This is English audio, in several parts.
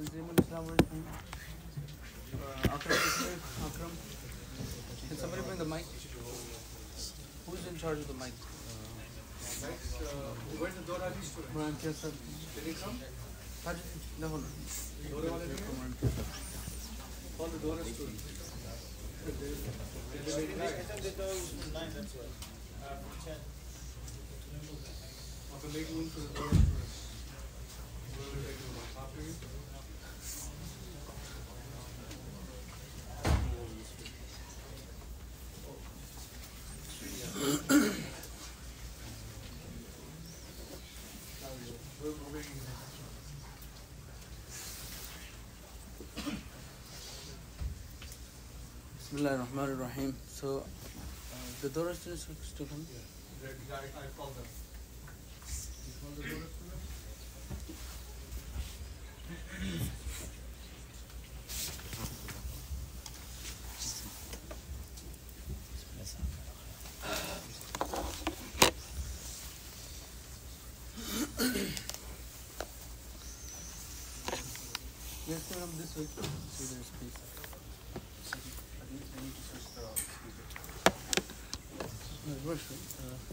Akram, can somebody bring the mic? Who's in charge of the mic? Where's the Dora student? Did he come? No. All the Dora students. Okay, make room for the Dora students. We'll take them after you. Bismillahirrahmanirrahim. So, the Dora students are still coming? Yeah, I called them. You called the Dora students? Yes, sir, I'm this way. See, there's space. I need to switch the speaker.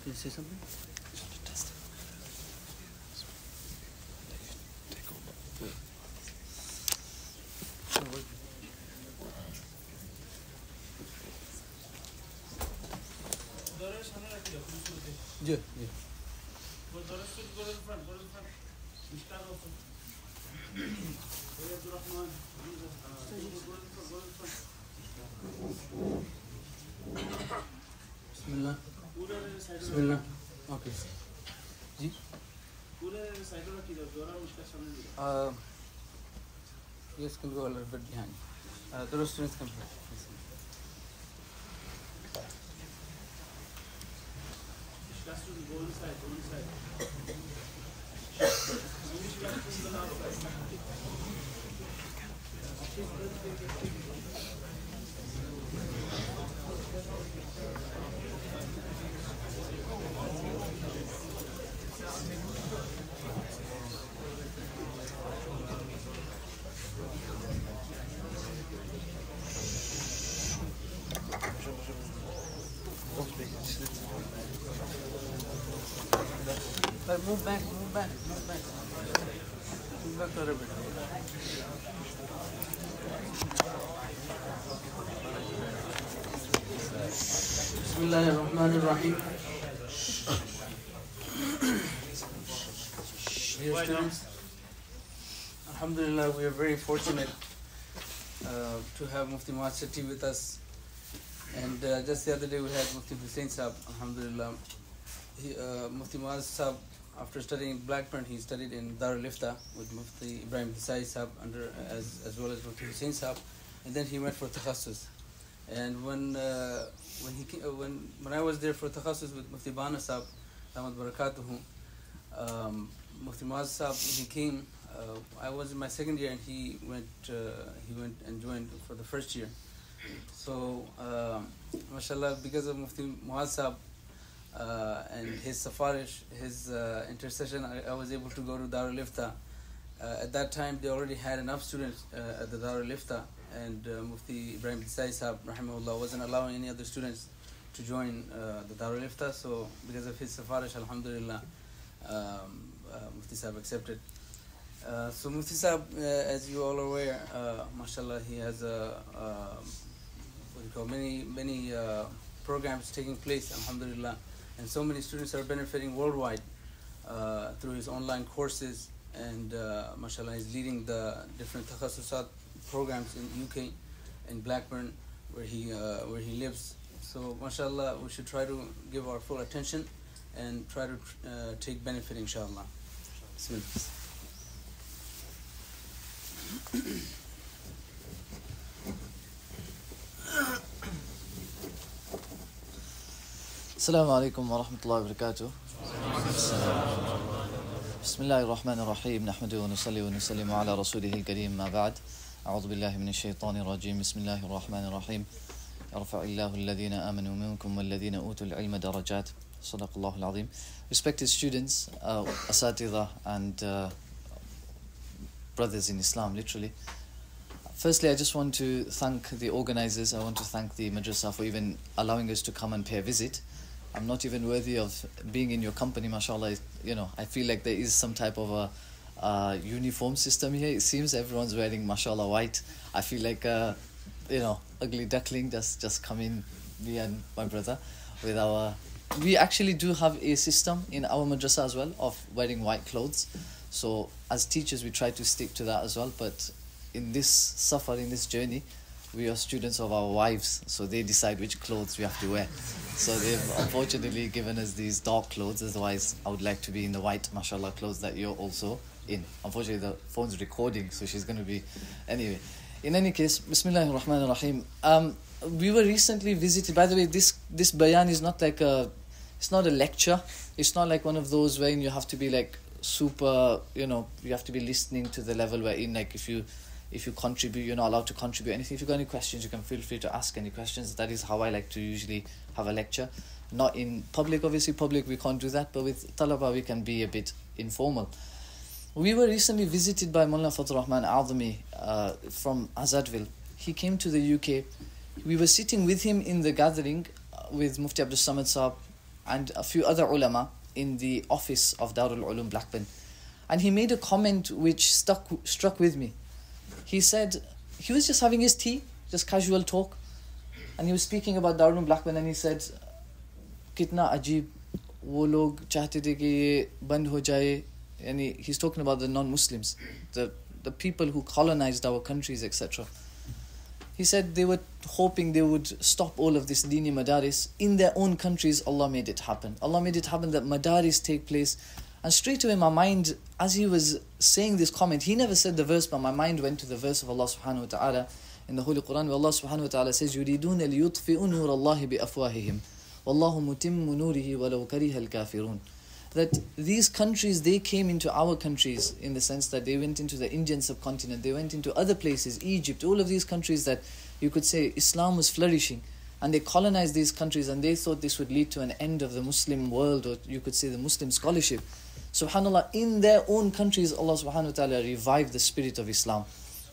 Can you say something? Take over. Yeah. Bismillah. Okay. Ji? Yes, can go a little bit behind. The students come here. Go inside. Move back a little bit. Bismillahirrahmanirrahim. Dear students, Alhamdulillah, we are very fortunate to have Mufti Muadh Chati with us. And just the other day we had Mufti Hussain Sahab, Alhamdulillah. Mufti Muadh Sahab, after studying Blackburn, he studied in Darul with Mufti Ibrahim Desai Sahab as well as Mufti Hussain Sahab, and then he went for takhassus. And when I was there for takhassus with Mufti Bana Sahab, Ahmad Barakatuhu, Mufti Muadh Sahab, he came. I was in my second year, and he went and joined for the first year. So, mashallah, because of Mufti Muadh Sahab, and his safarish, his intercession, I was able to go to Darul Ifta. At that time, they already had enough students at the Darul Ifta, and Mufti Ibrahim Desai Sahab, rahimahullah, wasn't allowing any other students to join the Darul Ifta. So, because of his safarish, alhamdulillah, Mufti Sahab accepted. So, Mufti Sahab, as you all are aware, mashallah, he has many programs taking place, alhamdulillah. And so many students are benefiting worldwide through his online courses, and mashallah, he's leading the different takhasusat programs in UK, in Blackburn, where he lives. So mashallah, we should try to give our full attention and try to take benefit, inshallah. Bismillah. السلام عليكم ورحمة الله وبركاته. بسم الله الرحمن الرحيم نحمده ونصلي ونسلم على رسوله الكريم ما بعد أعوذ بالله من الشيطان الرجيم بسم الله الرحمن الرحيم يرفع الله الذين آمنوا منكم والذين أوتوا العلم درجات صدق الله العظيم. Respected students, Asatidha and brothers in Islam, literally. Firstly, I just want to thank the organizers. I want to thank the madrasa for even allowing us to come and pay a visit. I'm not even worthy of being in your company, mashallah. You know, I feel like there is some type of a uniform system here. It seems everyone's wearing, mashallah, white. I feel like ugly duckling just come in, me and my brother, with our... We actually do have a system in our madrasa as well of wearing white clothes. So as teachers, we try to stick to that as well. But in this safar, in this journey, we are students of our wives, so they decide which clothes we have to wear. So they've unfortunately given us these dark clothes. Otherwise, I would like to be in the white, mashallah, clothes that you're also in. Unfortunately, the phone's recording, so she's going to be... Anyway, in any case, Bismillahir Rahmanir Rahim. We were recently visited... By the way, this bayan is not like a... It's not a lecture. It's not like one of those wherein you have to be like super, you have to be listening to the level wherein like if you contribute, you're not allowed to contribute anything. If you've got any questions, you can feel free to ask any questions. That is how I like to usually have a lecture. Not in public, obviously. Public, we can't do that. But with talaba, we can be a bit informal. We were recently visited by Mullah Fatur Rahman Azmi from Azadville. He came to the UK. We were sitting with him in the gathering with Mufti Abdul Samad Saab and a few other ulama in the office of Darul Uloom Blackburn. And he made a comment which struck with me. He said, he was just having his tea, just casual talk. And he was speaking about Darul Blackburn and he said, Kitna ajeeb, wo log chahte the ki ye band ho jaye. And he's talking about the non-Muslims, the people who colonized our countries, etc. He said they were hoping they would stop all of this dini madaris. In their own countries, Allah made it happen. Allah made it happen that madaris take place. And straight away my mind, as he was saying this comment, he never said the verse, but my mind went to the verse of Allah subhanahu wa ta'ala in the Holy Quran, where Allah subhanahu wa ta'ala says, يُرِيدُونَ لِيُطْفِئُوا نُورَ اللَّهِ بِأَفْوَاهِهِمْ وَاللَّهُ مُتِمُّ نُورِهِ وَلَوْ كَرِهَ الْكَافِرُونَ. That these countries, they came into our countries in the sense that they went into the Indian subcontinent, they went into other places, Egypt, all of these countries that you could say Islam was flourishing, and they colonized these countries and they thought this would lead to an end of the Muslim world, or you could say the Muslim scholarship. SubhanAllah, in their own countries, Allah subhanahu wa ta'ala revived the spirit of Islam.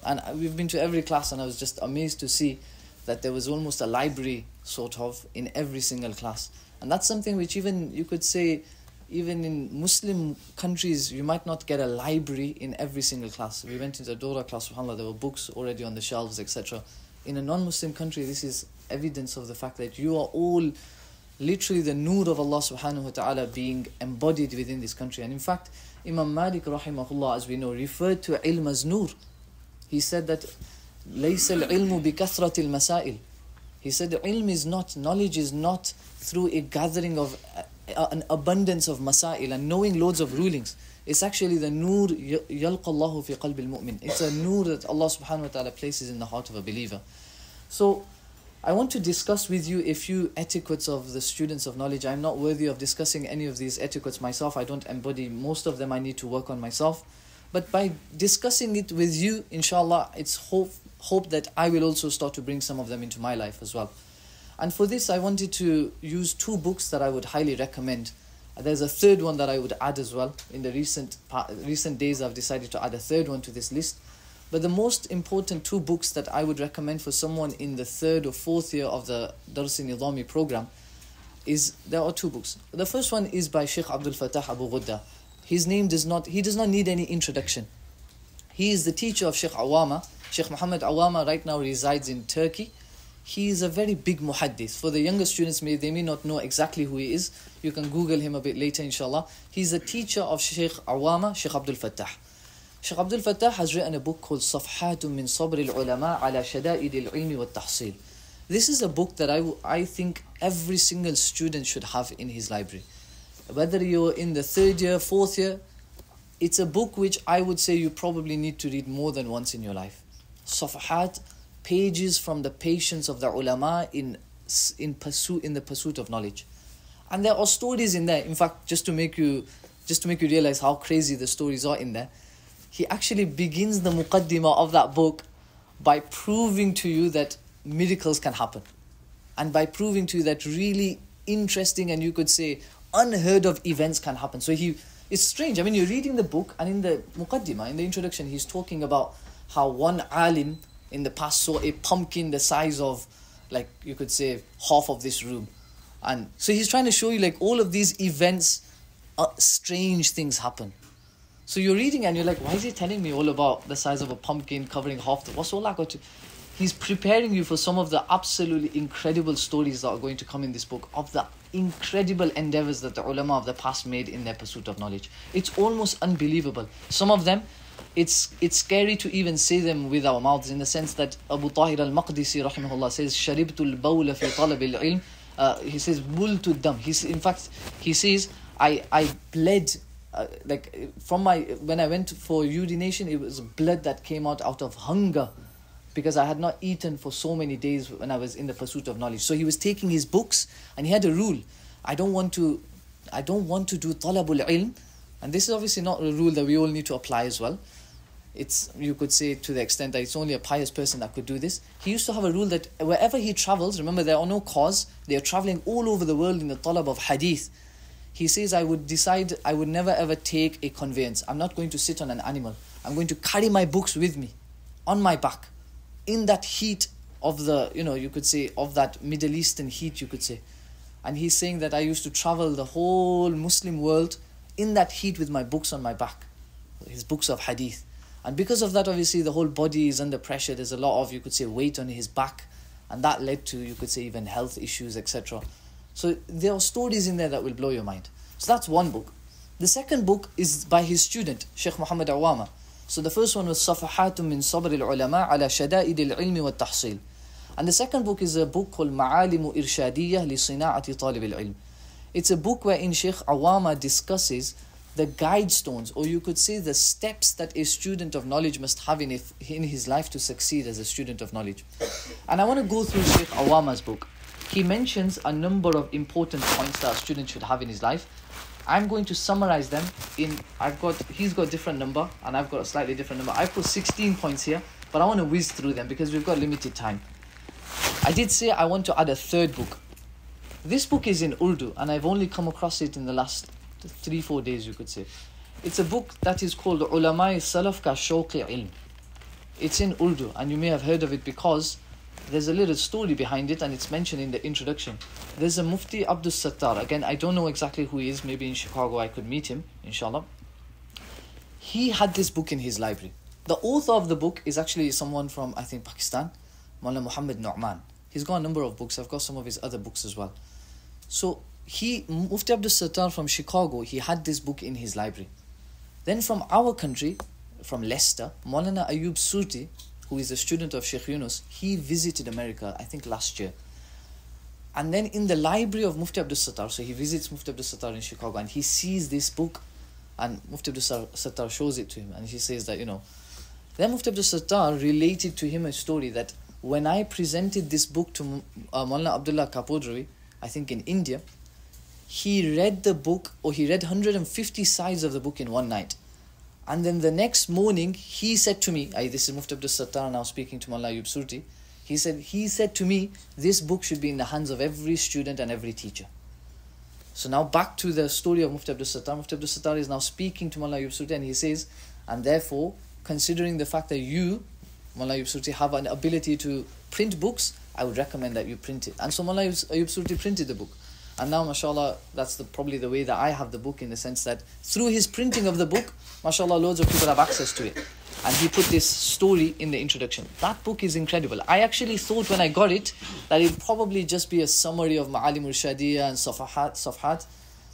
And we've been to every class and I was just amazed to see that there was almost a library sort of in every single class. And that's something which even, you could say, even in Muslim countries, you might not get a library in every single class. We went into a Dora class, subhanAllah, there were books already on the shelves, etc. In a non-Muslim country, this is evidence of the fact that you are all literally the nur of Allah subhanahu wa ta'ala being embodied within this country. And in fact, Imam Malik rahimahullah, as we know, referred to ilm as nur. He said that لَيْسَ الْعِلْمُ بِكَثْرَةِ الْمَسَائِلِ. He said ilm is not, knowledge is not through a gathering of an abundance of masail and knowing loads of rulings. It's actually the nur يَلْقَ اللَّهُ فِي قَلْبِ الْمُؤْمِنِ. It's a nur that Allah subhanahu wa ta'ala places in the heart of a believer. So I want to discuss with you a few etiquettes of the students of knowledge. I'm not worthy of discussing any of these etiquettes myself. I don't embody most of them. I need to work on myself. But by discussing it with you, inshallah, it's hope that I will also start to bring some of them into my life as well. And for this, I wanted to use two books that I would highly recommend. There's a third one that I would add as well. In the recent days, I've decided to add a third one to this list. But the most important two books that I would recommend for someone in the third or fourth year of the Dars Nidami program there are two books. The first one is by Sheikh Abdul Fattah Abu Ghudda. His name does not need any introduction. He is the teacher of Sheikh Awama. Sheikh Muhammad Awama right now resides in Turkey. He is a very big muhaddith. For the younger students, they may not know exactly who he is. You can Google him a bit later, inshallah. He's a teacher of Sheikh Awama, Sheikh Abdul Fattah. Sheikh Abdul Fattah has written a book called صفحات من صبر العلماء على شدائد العلم والتحصيل. This is a book that I think every single student should have in his library. Whether you're in the third year, fourth year, it's a book which I would say you probably need to read more than once in your life. Safhat, pages from the patience of the ulama in the pursuit of knowledge. And there are stories in there. In fact, just to make you realize how crazy the stories are in there, he actually begins the muqaddimah of that book by proving to you that miracles can happen. And by proving to you that really interesting and you could say unheard of events can happen. So it's strange. I mean, you're reading the book, and in the muqaddimah, in the introduction, he's talking about how one alim in the past saw a pumpkin the size of, like, you could say, half of this room. And so he's trying to show you, like, all of these events, strange things happen. So you're reading and you're like, why is he telling me all about the size of a pumpkin covering half the... What's all that got to... He's preparing you for some of the absolutely incredible stories that are going to come in this book, of the incredible endeavors that the ulama of the past made in their pursuit of knowledge. It's almost unbelievable. Some of them, it's scary to even say them with our mouths, in the sense that Abu Tahir al-Maqdisi rahimahullah says, "Sharibtu al-bawla fi talab al-ilm." He says, "Bultu dam." In fact, he says, I bled, when I went for urination, it was blood that came out of hunger, because I had not eaten for so many days when I was in the pursuit of knowledge. So he was taking his books, and he had a rule. I don't want to do talabul ilm, and this is obviously not a rule that we all need to apply as well. It's, you could say, to the extent that it's only a pious person that could do this. He used to have a rule that wherever he travels, remember there are no cars, they are traveling all over the world in the talab of hadith. He says, I would decide I would never ever take a conveyance. I'm not going to sit on an animal. I'm going to carry my books with me, on my back, in that heat of the, you could say, of that Middle Eastern heat, you could say. And he's saying that I used to travel the whole Muslim world in that heat with my books on my back, his books of hadith. And because of that, obviously, the whole body is under pressure. There's a lot of, you could say, weight on his back. And that led to, you could say, even health issues, etc. So there are stories in there that will blow your mind. So that's one book. The second book is by his student, Sheikh Muhammad Awama. So the first one was صفحات من صبر العلماء على شدائد العلم والتحصيل. And the second book is a book called معالم إرشادية لصناعة طالب العلم. It's a book wherein Sheikh Awama discusses the guide stones, or you could say the steps that a student of knowledge must have in his life to succeed as a student of knowledge. And I want to go through Sheikh Awama's book. He mentions a number of important points that a student should have in his life. I'm going to summarize them he's got a different number and I've got a slightly different number. I put 16 points here, but I want to whiz through them because we've got limited time. I did say I want to add a third book. This book is in Urdu, and I've only come across it in the last 3-4 days, you could say. It's a book that is called Ulama Salaf Ka Shawqi Ilm. It's in Urdu, and you may have heard of it because there's a little story behind it, and it's mentioned in the introduction. There's a Mufti Abdul Sattar. Again, I don't know exactly who he is. Maybe in Chicago I could meet him, inshallah. He had this book in his library. The author of the book is actually someone from, I think, Pakistan, Mullah Muhammad Nu'man. He's got a number of books. I've got some of his other books as well. So Mufti Abdul Sattar from Chicago, he had this book in his library. Then from our country, from Leicester, Maulana Ayub Surti, who is a student of Sheikh Yunus, he visited America, I think last year. And then in the library of Mufti Abdul Sattar, so he visits Mufti Abdul Sattar in Chicago, and he sees this book, and Mufti Abdul Sattar shows it to him, and he says that, then Mufti Abdul Sattar related to him a story that when I presented this book to Maulana Abdullah Kapodri, I think in India, he read the book, or he read 150 sides of the book in one night. And then the next morning, he said to me, this is Mufti Abdul Sattar now speaking to Maulana Ayub Surti, he said to me, this book should be in the hands of every student and every teacher. So now back to the story of Mufti Abdul Sattar. Mufti Abdul Sattar is now speaking to Maulana Ayub Surti, and he says, and therefore, considering the fact that you, Maulana Ayub Surti, have an ability to print books, I would recommend that you print it. And so Maulana Ayub Surti printed the book. And now, mashallah, that's probably the way that I have the book, in the sense that through his printing of the book, mashallah, loads of people have access to it. And he put this story in the introduction. That book is incredible. I actually thought when I got it that it would probably just be a summary of Ma'alim Irshadiyya and Safhat.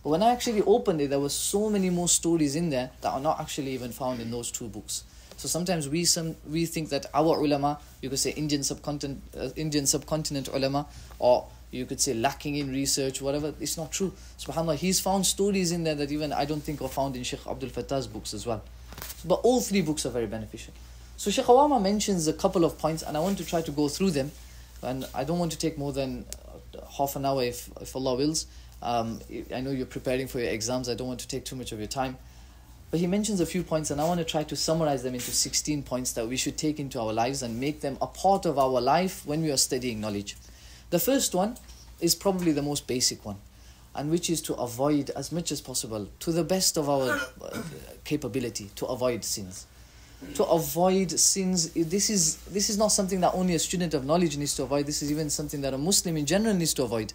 But when I actually opened it, there were so many more stories in there that are not actually even found in those two books. So sometimes we think that our ulama, you could say Indian subcontinent ulama, or you could say lacking in research, whatever, it's not true. SubhanAllah, he's found stories in there that even I don't think are found in Sheikh Abdul Fattah's books as well. But all three books are very beneficial. So Sheikh Awama mentions a couple of points, and I want to try to go through them. And I don't want to take more than half an hour if Allah wills. I know you're preparing for your exams. I don't want to take too much of your time. But he mentions a few points, and I want to try to summarize them into 16 points that we should take into our lives and make them a part of our life when we are studying knowledge. The first one is probably the most basic one. and which is to avoid as much as possible, to the best of our capability, to avoid sins. To avoid sins, this is not something that only a student of knowledge needs to avoid, this is even something that a Muslim in general needs to avoid.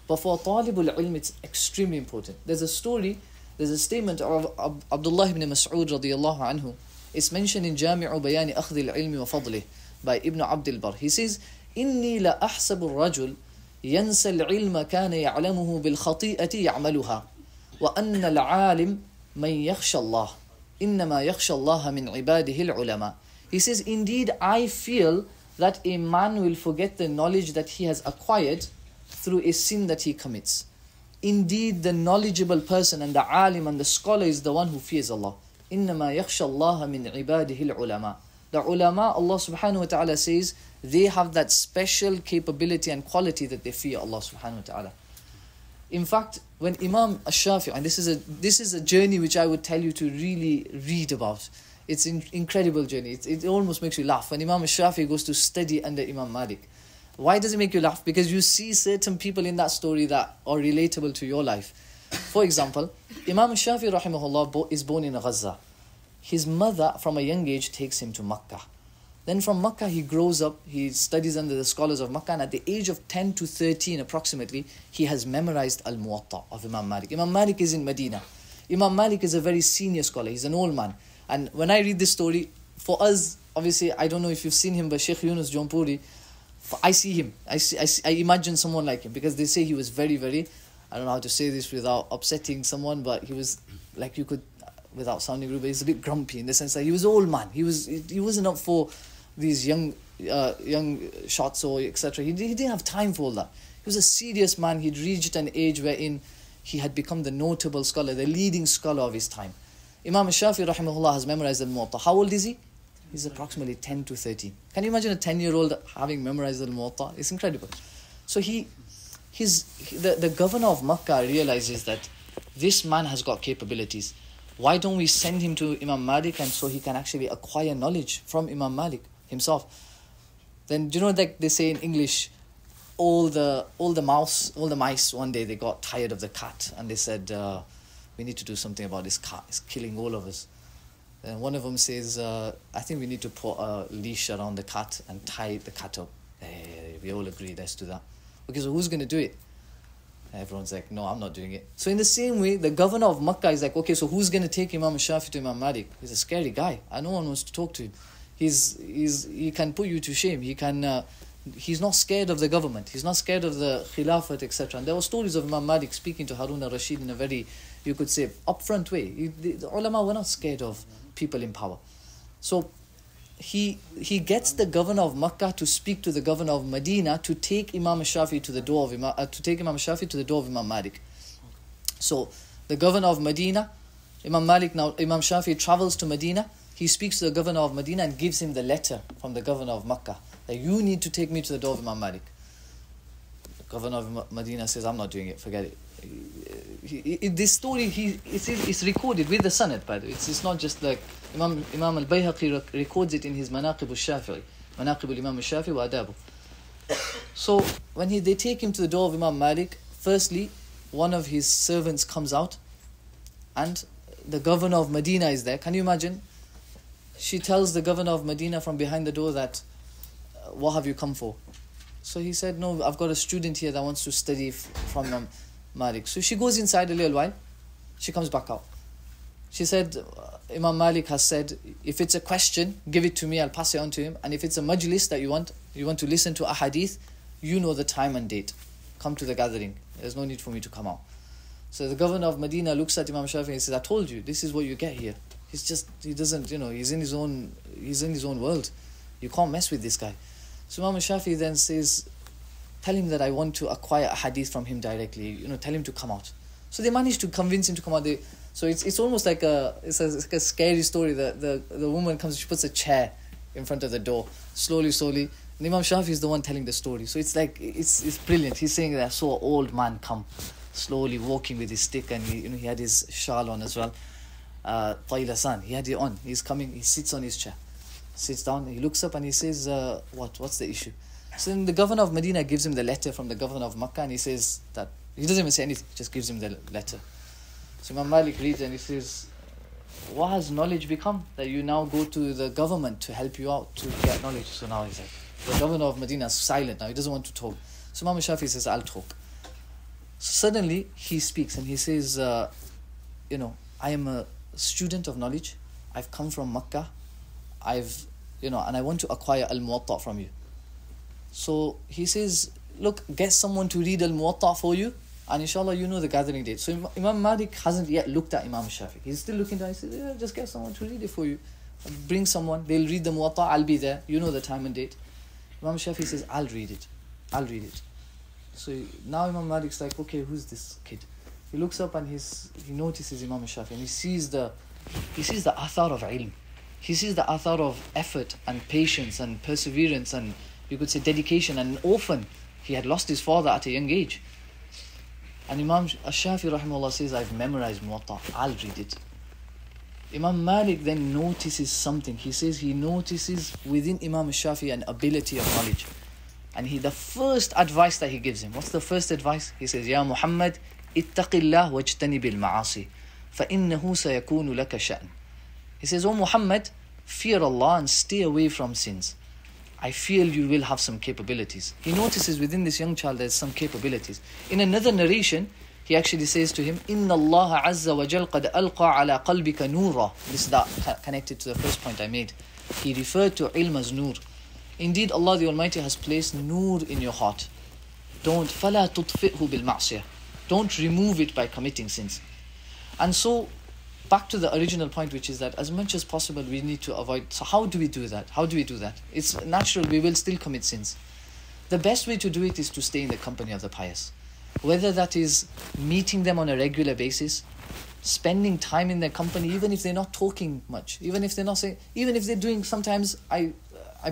But for talibul ilm, it's extremely important. There's a statement of Abdullah ibn Mas'ud radiyallahu anhu. It's mentioned in Jami'u Bayani Akhdhi al-Ilmi wa Fadlih by Ibn Abdul Bar. He says, إِنِّي لَأَحْسَبُ الرَّجُلِ يَنْسَى الْعِلْمَ كَانَ يَعْلَمُهُ بِالْخَطِيئَةِ يَعْمَلُهَا وَأَنَّ الْعَالِمَ مَنْ يَخْشَى اللَّهِ إِنَّمَا يَخْشَى اللَّهَ مِنْ عِبَادِهِ الْعُلَمَاءِ. He says, indeed, I feel that a man will forget the knowledge that he has acquired through a sin that he commits. Indeed, the knowledgeable person and the alim and the scholar is the one who fears Allah. إِنَّمَا يَخْشَى اللَّهَ مِنْ عِبَادِهِ الْعُلَمَاءِ. The ulama, Allah subhanahu wa ta'ala says, they have that special capability and quality that they fear Allah subhanahu wa ta'ala. In fact, when Imam Ash-Shafi'i, and this is a journey which I would tell you to really read about. It's an incredible journey. It almost makes you laugh. When Imam Ash-Shafi'i goes to study under Imam Malik. Why does it make you laugh? Because you see certain people in that story that are relatable to your life. For example, Imam Ash-Shafi'i rahimahullah is born in Gaza. His mother from a young age takes him to Makkah. Then from Makkah he grows up, he studies under the scholars of Makkah, and at the age of 10 to 13 approximately, he has memorized Al-Muwatta of Imam Malik. Imam Malik is in Medina. Imam Malik is a very senior scholar, he's an old man. And when I read this story, for us, obviously, I don't know if you've seen him, but Sheikh Yunus Jaunpuri, I see him, I imagine someone like him, because they say he was very, very, I don't know how to say this without upsetting someone, but he was, like you could, without sounding rude, but he's a bit grumpy in the sense that he was an old man. He wasn't up for these young shots or etc. He didn't have time for all that. He was a serious man. He'd reached an age wherein he had become the notable scholar, the leading scholar of his time. Imam Shafi rahimahullah has memorized Al-Muwatta. How old is he? He's approximately 10 to 13. Can you imagine a 10-year-old having memorized Al-Muwatta? It's incredible. So the governor of Makkah realizes that this man has got capabilities. Why don't we send him to Imam Malik, and so he can actually acquire knowledge from Imam Malik himself? Then, do you know, like they say in English, all the mice one day they got tired of the cat, and they said, we need to do something about this cat. It's killing all of us. And one of them says, I think we need to put a leash around the cat and tie the cat up. We all agree, let's do that. Okay, so who's going to do it? Everyone's like, no, I'm not doing it. So in the same way, the governor of Makkah is like, okay, so who's going to take Imam Shafi to Imam Malik? He's a scary guy. No one wants to talk to him. He can put you to shame. He's not scared of the government. He's not scared of the Khilafat, etc. And there were stories of Imam Malik speaking to Harun al-Rashid in a very, you could say, upfront way. The ulama were not scared of people in power. So he gets the governor of Makkah to speak to the governor of Medina to take Imam Shafi to the door of Imam Malik. So the governor of Medina, Imam Shafi travels to Medina. He speaks to the governor of Medina and gives him the letter from the governor of Makkah that you need to take me to the door of Imam Malik. The governor of Medina says, I'm not doing it, forget it. This story, it's recorded with the sanad, by the way. It's not just like Imam al-Bayhaqi records it in his Manaqib al-Shafi'i, Manaqib al-Imam al-Shafi'i wa Adabu. So when they take him to the door of Imam Malik, firstly, one of his servants comes out, and the governor of Medina is there. Can you imagine? She tells the governor of Medina from behind the door that, what have you come for? So he said, no, I've got a student here that wants to study from Imam Malik. So she goes inside a little while. She comes back out. She said, Imam Malik has said, if it's a question, give it to me, I'll pass it on to him. And if it's a majlis that you want to listen to a hadith, you know the time and date. Come to the gathering. There's no need for me to come out. So the governor of Medina looks at Imam Shafi and says, I told you, this is what you get here. He doesn't, he's in his own world. You can't mess with this guy. So Imam Shafi then says, tell him that I want to acquire a hadith from him directly. Tell him to come out. So they managed to convince him to come out. So it's almost like a scary story. The woman comes, she puts a chair in front of the door, slowly. And Imam Shafi is the one telling the story. So it's like, it's brilliant. He's saying that I saw an old man come, slowly walking with his stick, and he had his shawl on as well. Taylasan, he had it on. He's coming, he sits on his chair. Sits down, he looks up and he says, what's the issue? So then the governor of Medina gives him the letter from the governor of Makkah, and he says that He doesn't even say anything, just gives him the letter. So Imam Malik reads and he says, what has knowledge become? That you now go to the government to help you out to get knowledge. So now he's like, the governor of Medina is silent now, he doesn't want to talk. So Imam Shafi says, I'll talk. So suddenly he speaks and he says, I am a student of knowledge. I've come from Makkah. And I want to acquire Al-Muwatta from you. So he says, look, get someone to read Al-Muwatta for you, and inshallah you know the gathering date. So Imam Malik hasn't yet looked at Imam Shafi. He's still looking down. He says, yeah, just get someone to read it for you. Bring someone, they'll read the Muwatta, I'll be there. You know the time and date. Imam Shafi says, I'll read it. So now Imam Malik's like, okay, who's this kid? He looks up and he notices Imam Shafi and he sees the athar of ilm. He sees the athar of effort and patience and perseverance and you could say dedication. And an orphan, he had lost his father at a young age. And Imam Shafi rahimahullah says, I've memorized Muwatta, I'll read it. Imam Malik then notices something. He says he notices within Imam Shafi an ability of knowledge. And the first advice that he gives him, what's the first advice? He says, Ya Muhammad, ittaqillah wajtani bil ma'asi, fa innahu sayakunu laka sha'n. He says, O Muhammad, fear Allah and stay away from sins. I feel you will have some capabilities. He notices within this young child there's some capabilities. In another narration, he actually says to him, Inna Allah azza wa jal qad alqa ala qalbika noora. This is connected to the first point I made. He referred to ilm as noor. Indeed, Allah the Almighty has placed noor in your heart. فَلَا تُطْفِئْهُ بِالْمَعْصِيَةِ. Don't remove it by committing sins. And so, back to the original point, which is that as much as possible we need to avoid. So how do we do that? It's natural, we will still commit sins. The best way to do it is to stay in the company of the pious. Whether that is meeting them on a regular basis, spending time in their company, even if they're not talking much, even if they're doing, sometimes I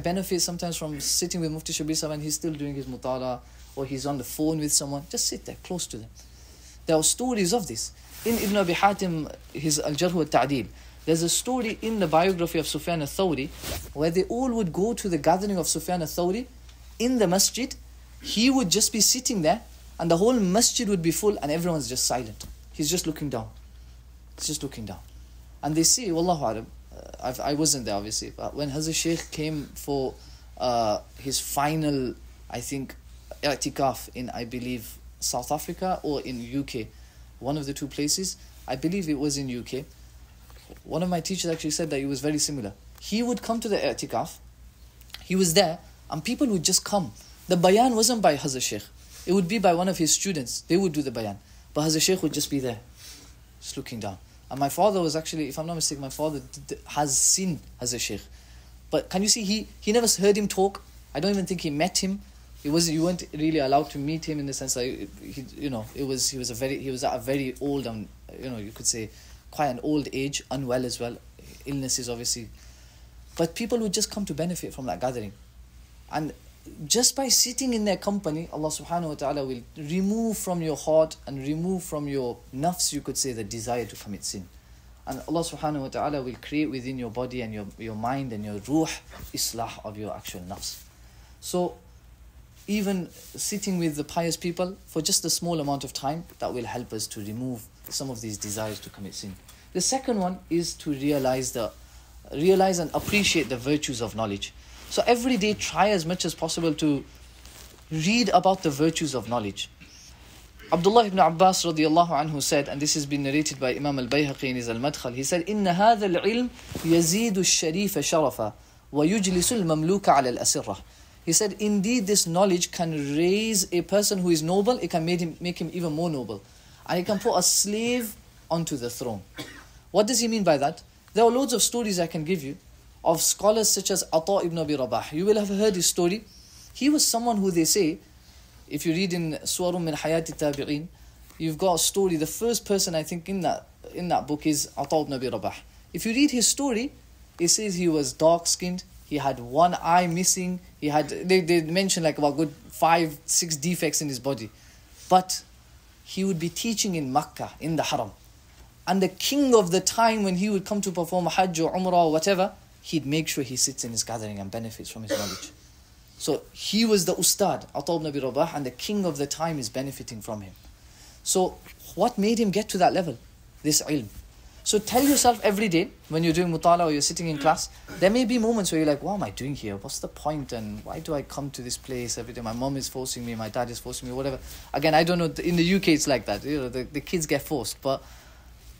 benefit sometimes from sitting with Mufti Shabir Sahib and he's still doing his mutala, or he's on the phone with someone. Just sit there, close to them. There are stories of this. In Ibn Abi Hatim, his Al-Jarh wa Ta'dil, there's a story in the biography of Sufyan al-Thawri where they all would go to the gathering of Sufyan al-Thawri in the masjid. He would just be sitting there and the whole masjid would be full and everyone's just silent. He's just looking down. And they say, Wallahu alam, I wasn't there obviously, but when Hazrat Shaykh came for his final, I think, i'tikaf in, I believe, South Africa or in UK, one of the two places, I believe it was in UK, one of my teachers actually said that it was very similar. He would come to the i'tikaf, he was there, and people would just come. The bayan wasn't by Hazrat Shaykh, it would be by one of his students. They would do the bayan, but Hazrat Shaykh would just be there, just looking down. And my father was actually, if I'm not mistaken, my father has seen Hazrat Shaykh. But can you see, he never heard him talk. I don't even think he met him. You weren't really allowed to meet him in the sense that he was at a very old and you could say quite an old age, unwell as well, illnesses obviously. But people would just come to benefit from that gathering, and just by sitting in their company, Allah subhanahu wa ta'ala will remove from your heart and remove from your nafs, you could say, the desire to commit sin. And Allah subhanahu wa ta'ala will create within your body and your mind and your ruh islah of your actual nafs. So even sitting with the pious people for just a small amount of time, that will help us to remove some of these desires to commit sin. The second one is to realize and appreciate the virtues of knowledge. So every day try as much as possible to read about the virtues of knowledge. Abdullah ibn Abbas radiyallahu anhu said, and this has been narrated by Imam al-Bayhaqi in his Al-Madkhal, he said, إِنَّ هَذَا الْعِلْمِ يَزِيدُ الشَّرِيفَ شَرَفًا وَيُجْلِسُ الْمَمْلُوكَ عَلَى الْأَسِرَّةِ. He said, indeed this knowledge can raise a person who is noble, it can make him even more noble. And it can put a slave onto the throne. What does he mean by that? There are loads of stories I can give you of scholars such as Ata ibn Abi Rabah. You will have heard his story. He was someone who they say, if you read in Suwarum min Hayati Tabi'in, you've got a story, the first person I think in that book is Ata ibn Abi Rabah. If you read his story, it says he was dark-skinned, he had one eye missing, they mention like about good 5-6 defects in his body. But he would be teaching in Makkah, in the Haram. And the king of the time, when he would come to perform a Hajj or Umrah or whatever, he'd make sure he sits in his gathering and benefits from his knowledge. So he was the Ustad, Ata ibn Abi Rabah, and the king of the time is benefiting from him. So what made him get to that level? This ilm. So tell yourself every day when you're doing mutala or you're sitting in class, there may be moments where you're like, what am I doing here? What's the point? And why do I come to this place every day? My mom is forcing me, my dad is forcing me, whatever. Again, I don't know, in the UK it's like that. You know, the kids get forced. But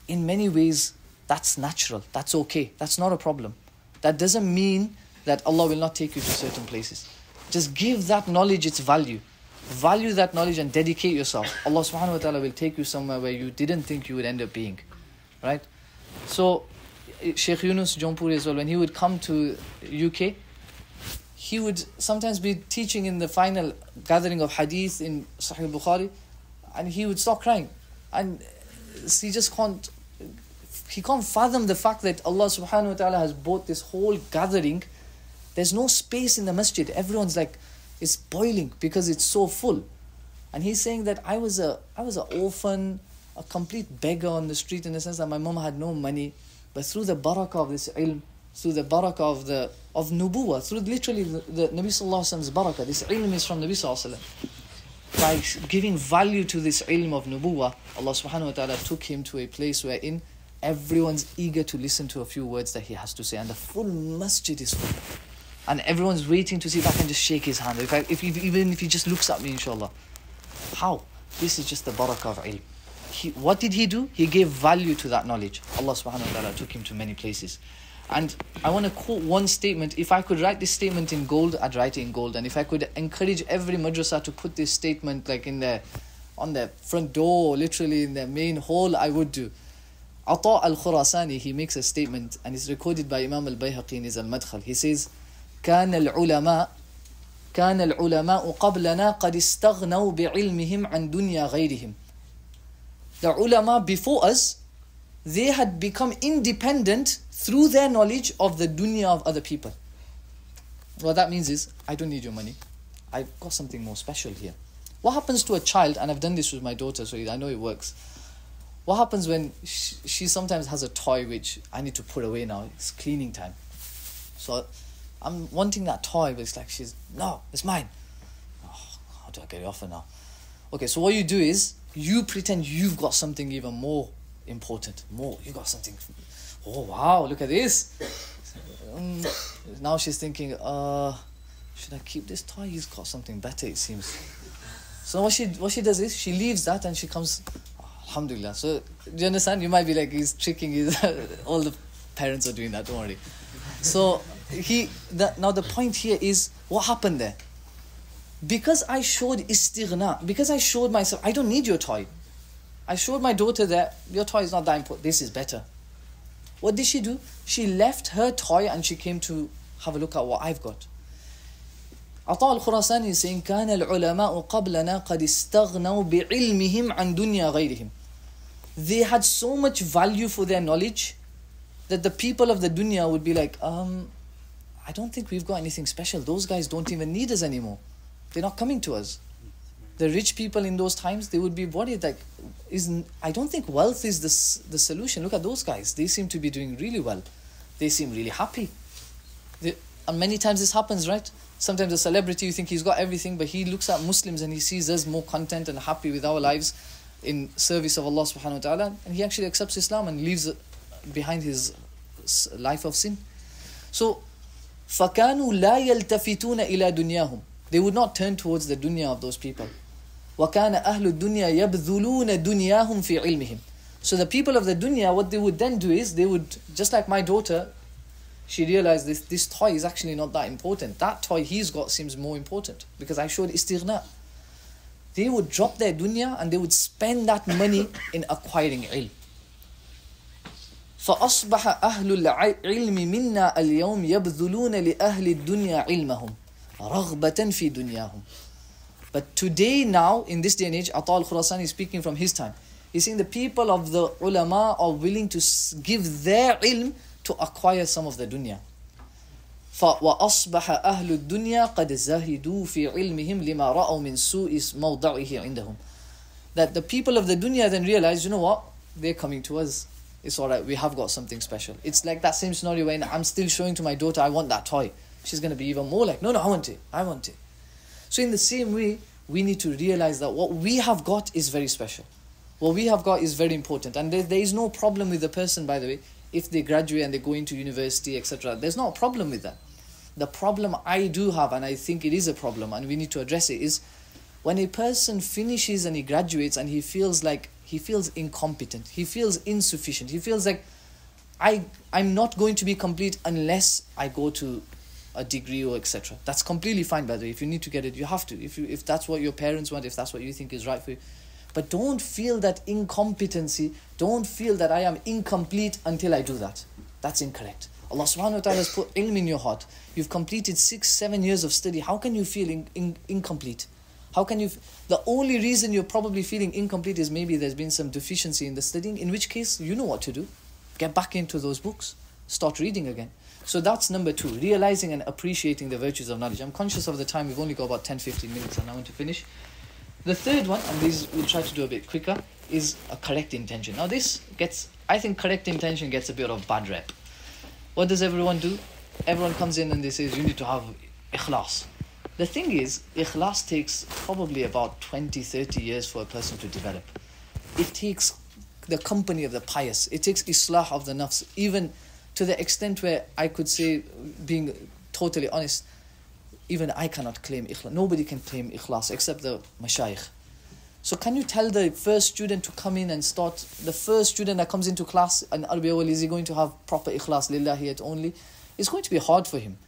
in many ways, that's natural. That's okay. That's not a problem. That doesn't mean that Allah will not take you to certain places. Just give that knowledge its value. Value that knowledge and dedicate yourself. Allah subhanahu wa ta'ala will take you somewhere where you didn't think you would end up being. Right? So, Sheikh Yunus Jaunpuri as well, when he would come to UK, he would sometimes be teaching in the final gathering of hadith in Sahih Bukhari, and he would start crying. And he just can't fathom the fact that Allah subhanahu wa ta'ala has brought this whole gathering. There's no space in the masjid. Everyone's like, it's boiling because it's so full. And he's saying that I was an orphan, a complete beggar on the street, in the sense that my mom had no money, but through the barakah of this ilm, through the barakah of nubuwah, through literally the Nabi Sallallahu Alaihi Wasallam's barakah, this ilm is from Nabi Sallallahu Alaihi Wasallam. By giving value to this ilm of nubuwah, Allah subhanahu wa ta'ala took him to a place wherein everyone's eager to listen to a few words that he has to say, and the full masjid is full. And everyone's waiting to see if I can just shake his hand, even if he just looks at me, inshallah. How? This is just the barakah of ilm. What did he do? He gave value to that knowledge. Allah subhanahu wa ta'ala took him to many places. And I want to quote one statement. If I could write this statement in gold, I'd write it in gold. And if I could encourage every madrasa to put this statement like on their front door, literally in their main hall, I would do. Ata al-Khurasani, he makes a statement, and it's recorded by Imam al-Bayhaqi in his al-Madkhal. He says, كان العلماء قبلنا قد استغنوا بعلمهم عن دنيا غيرهم. The ulama before us, they had become independent through their knowledge of the dunya of other people. What that means is, I don't need your money. I've got something more special here. What happens to a child, and I've done this with my daughter, so I know it works. What happens when she sometimes has a toy which I need to put away now? It's cleaning time. So I'm wanting that toy, but it's like no, it's mine. Oh, how do I get it off her now? Okay, so what you do is, you pretend you've got something even more important. You got something. Oh wow, look at this. Now she's thinking, should I keep this toy? He's got something better, it seems. So what she does is, she leaves that and she comes, alhamdulillah. So do you understand? You might be like, he's tricking all the parents are doing that, don't worry. So now the point here is, what happened there? Because I showed istighna, because I showed myself, I don't need your toy. I showed my daughter that your toy is not that important, this is better. What did she do? She left her toy and she came to have a look at what I've got. Ata al-Khurasani is saying, كان العلماء قبلنا قد استغنوا بعلمهم عن دنيا غيرهم. They had so much value for their knowledge that the people of the dunya would be like, I don't think we've got anything special. Those guys don't even need us anymore. They're not coming to us. The rich people in those times, they would be worried like, I don't think wealth is the solution. Look at those guys. They seem to be doing really well. They seem really happy. And many times this happens, right? Sometimes a celebrity, you think he's got everything, but he looks at Muslims and he sees us more content and happy with our lives in service of Allah subhanahu wa ta'ala, and he actually accepts Islam and leaves behind his life of sin. So, فَكَانُوا لَا يَلْتَفِتُونَ إِلَى دُنْيَاهُمْ. They would not turn towards the dunya of those people. وَكَانَ أَهْلُ الدُّنْيَا يَبْذُلُونَ دُنْيَاهُمْ فِي عِلْمِهِمْ. So the people of the dunya, what they would then do is, they would, just like my daughter, she realized this toy is actually not that important. That toy he's got seems more important, because I showed istighna. They would drop their dunya and they would spend that money in acquiring ilm. فأصبح أهل العلم منا اليوم يبذلون لأهل الدنيا علمهم رغبة في دنياهم. But today, now, in this day and age, Ata al-Khurasani is speaking from his time. He's saying the people of the ulama are willing to give their ilm to acquire some of the dunya. وَأَصْبَحَ أَهْلُ الدُّنْيَا قَدْ زَهِدُوا فِي عِلْمِهِمْ لِمَا رَأَوْا مِنْ سُوءِ مَوْضَعِهِ عِنْدَهُمْ. That the people of the dunya then realize, you know what? They're coming to us. It's alright, we have got something special. It's like that same scenario when I'm still showing to my daughter, I want that toy. She's going to be even more like, no, I want it. So in the same way, we need to realize that what we have got is very special. what we have got is very important. And there is no problem with the person, by the way, if they graduate and they go into university, etc. There's not a problem with that. The problem I do have, and I think it is a problem, and we need to address it, is when a person finishes and he graduates and he feels incompetent, he feels insufficient, he feels like I'm not going to be complete unless I go to a degree or etc. That's completely fine, by the way. If you need to get it, you have to. If that's what your parents want, if that's what you think is right for you. But don't feel that incompetency, don't feel that I am incomplete until I do that. That's incorrect. Allah subhanahu wa ta'ala has put ilm in your heart. You've completed 6-7 years of study. How can you feel incomplete? How can you... The only reason you're probably feeling incomplete is maybe there's been some deficiency in the studying, in which case you know what to do. Get back into those books. Start reading again. So that's number 2, realizing and appreciating the virtues of knowledge. I'm conscious of the time. We've only got about 10-15 minutes and I want to finish. The third one, and these we'll try to do a bit quicker, is a correct intention. Now I think correct intention gets a bit of bad rep. What does everyone do? Everyone comes in and they say, you need to have ikhlas. The thing is, ikhlas takes probably about 20-30 years for a person to develop. It takes the company of the pious. It takes islah of the nafs, even to the extent where I could say, being totally honest, even I cannot claim ikhlas. Nobody can claim ikhlas except the mashayikh. So can you tell the first student to come in and start, the first student that comes into class, and is he going to have proper ikhlas lillahiyat only? It's going to be hard for him.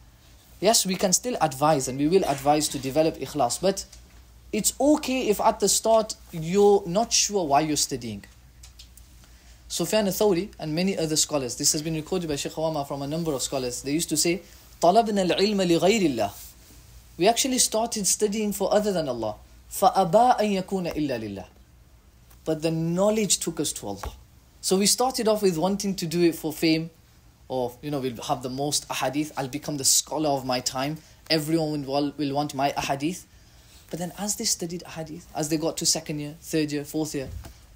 Yes, we can still advise, and we will advise to develop ikhlas, but it's okay if at the start you're not sure why you're studying. Sufyan al-Thawri and many other scholars, this has been recorded by Shaykh Awama from a number of scholars, they used to say, طَلَبْنَا الْعِلْمَ لِغَيْرِ اللَّهِ. We actually started studying for other than Allah. فَأَبَا أَن يَكُونَ إِلَّا لِلَّهِ. But the knowledge took us to Allah. So we started off with wanting to do it for fame, or we'll have the most ahadith, I'll become the scholar of my time, everyone will want my ahadith. But then as they studied ahadith, as they got to 2nd year, 3rd year, 4th year,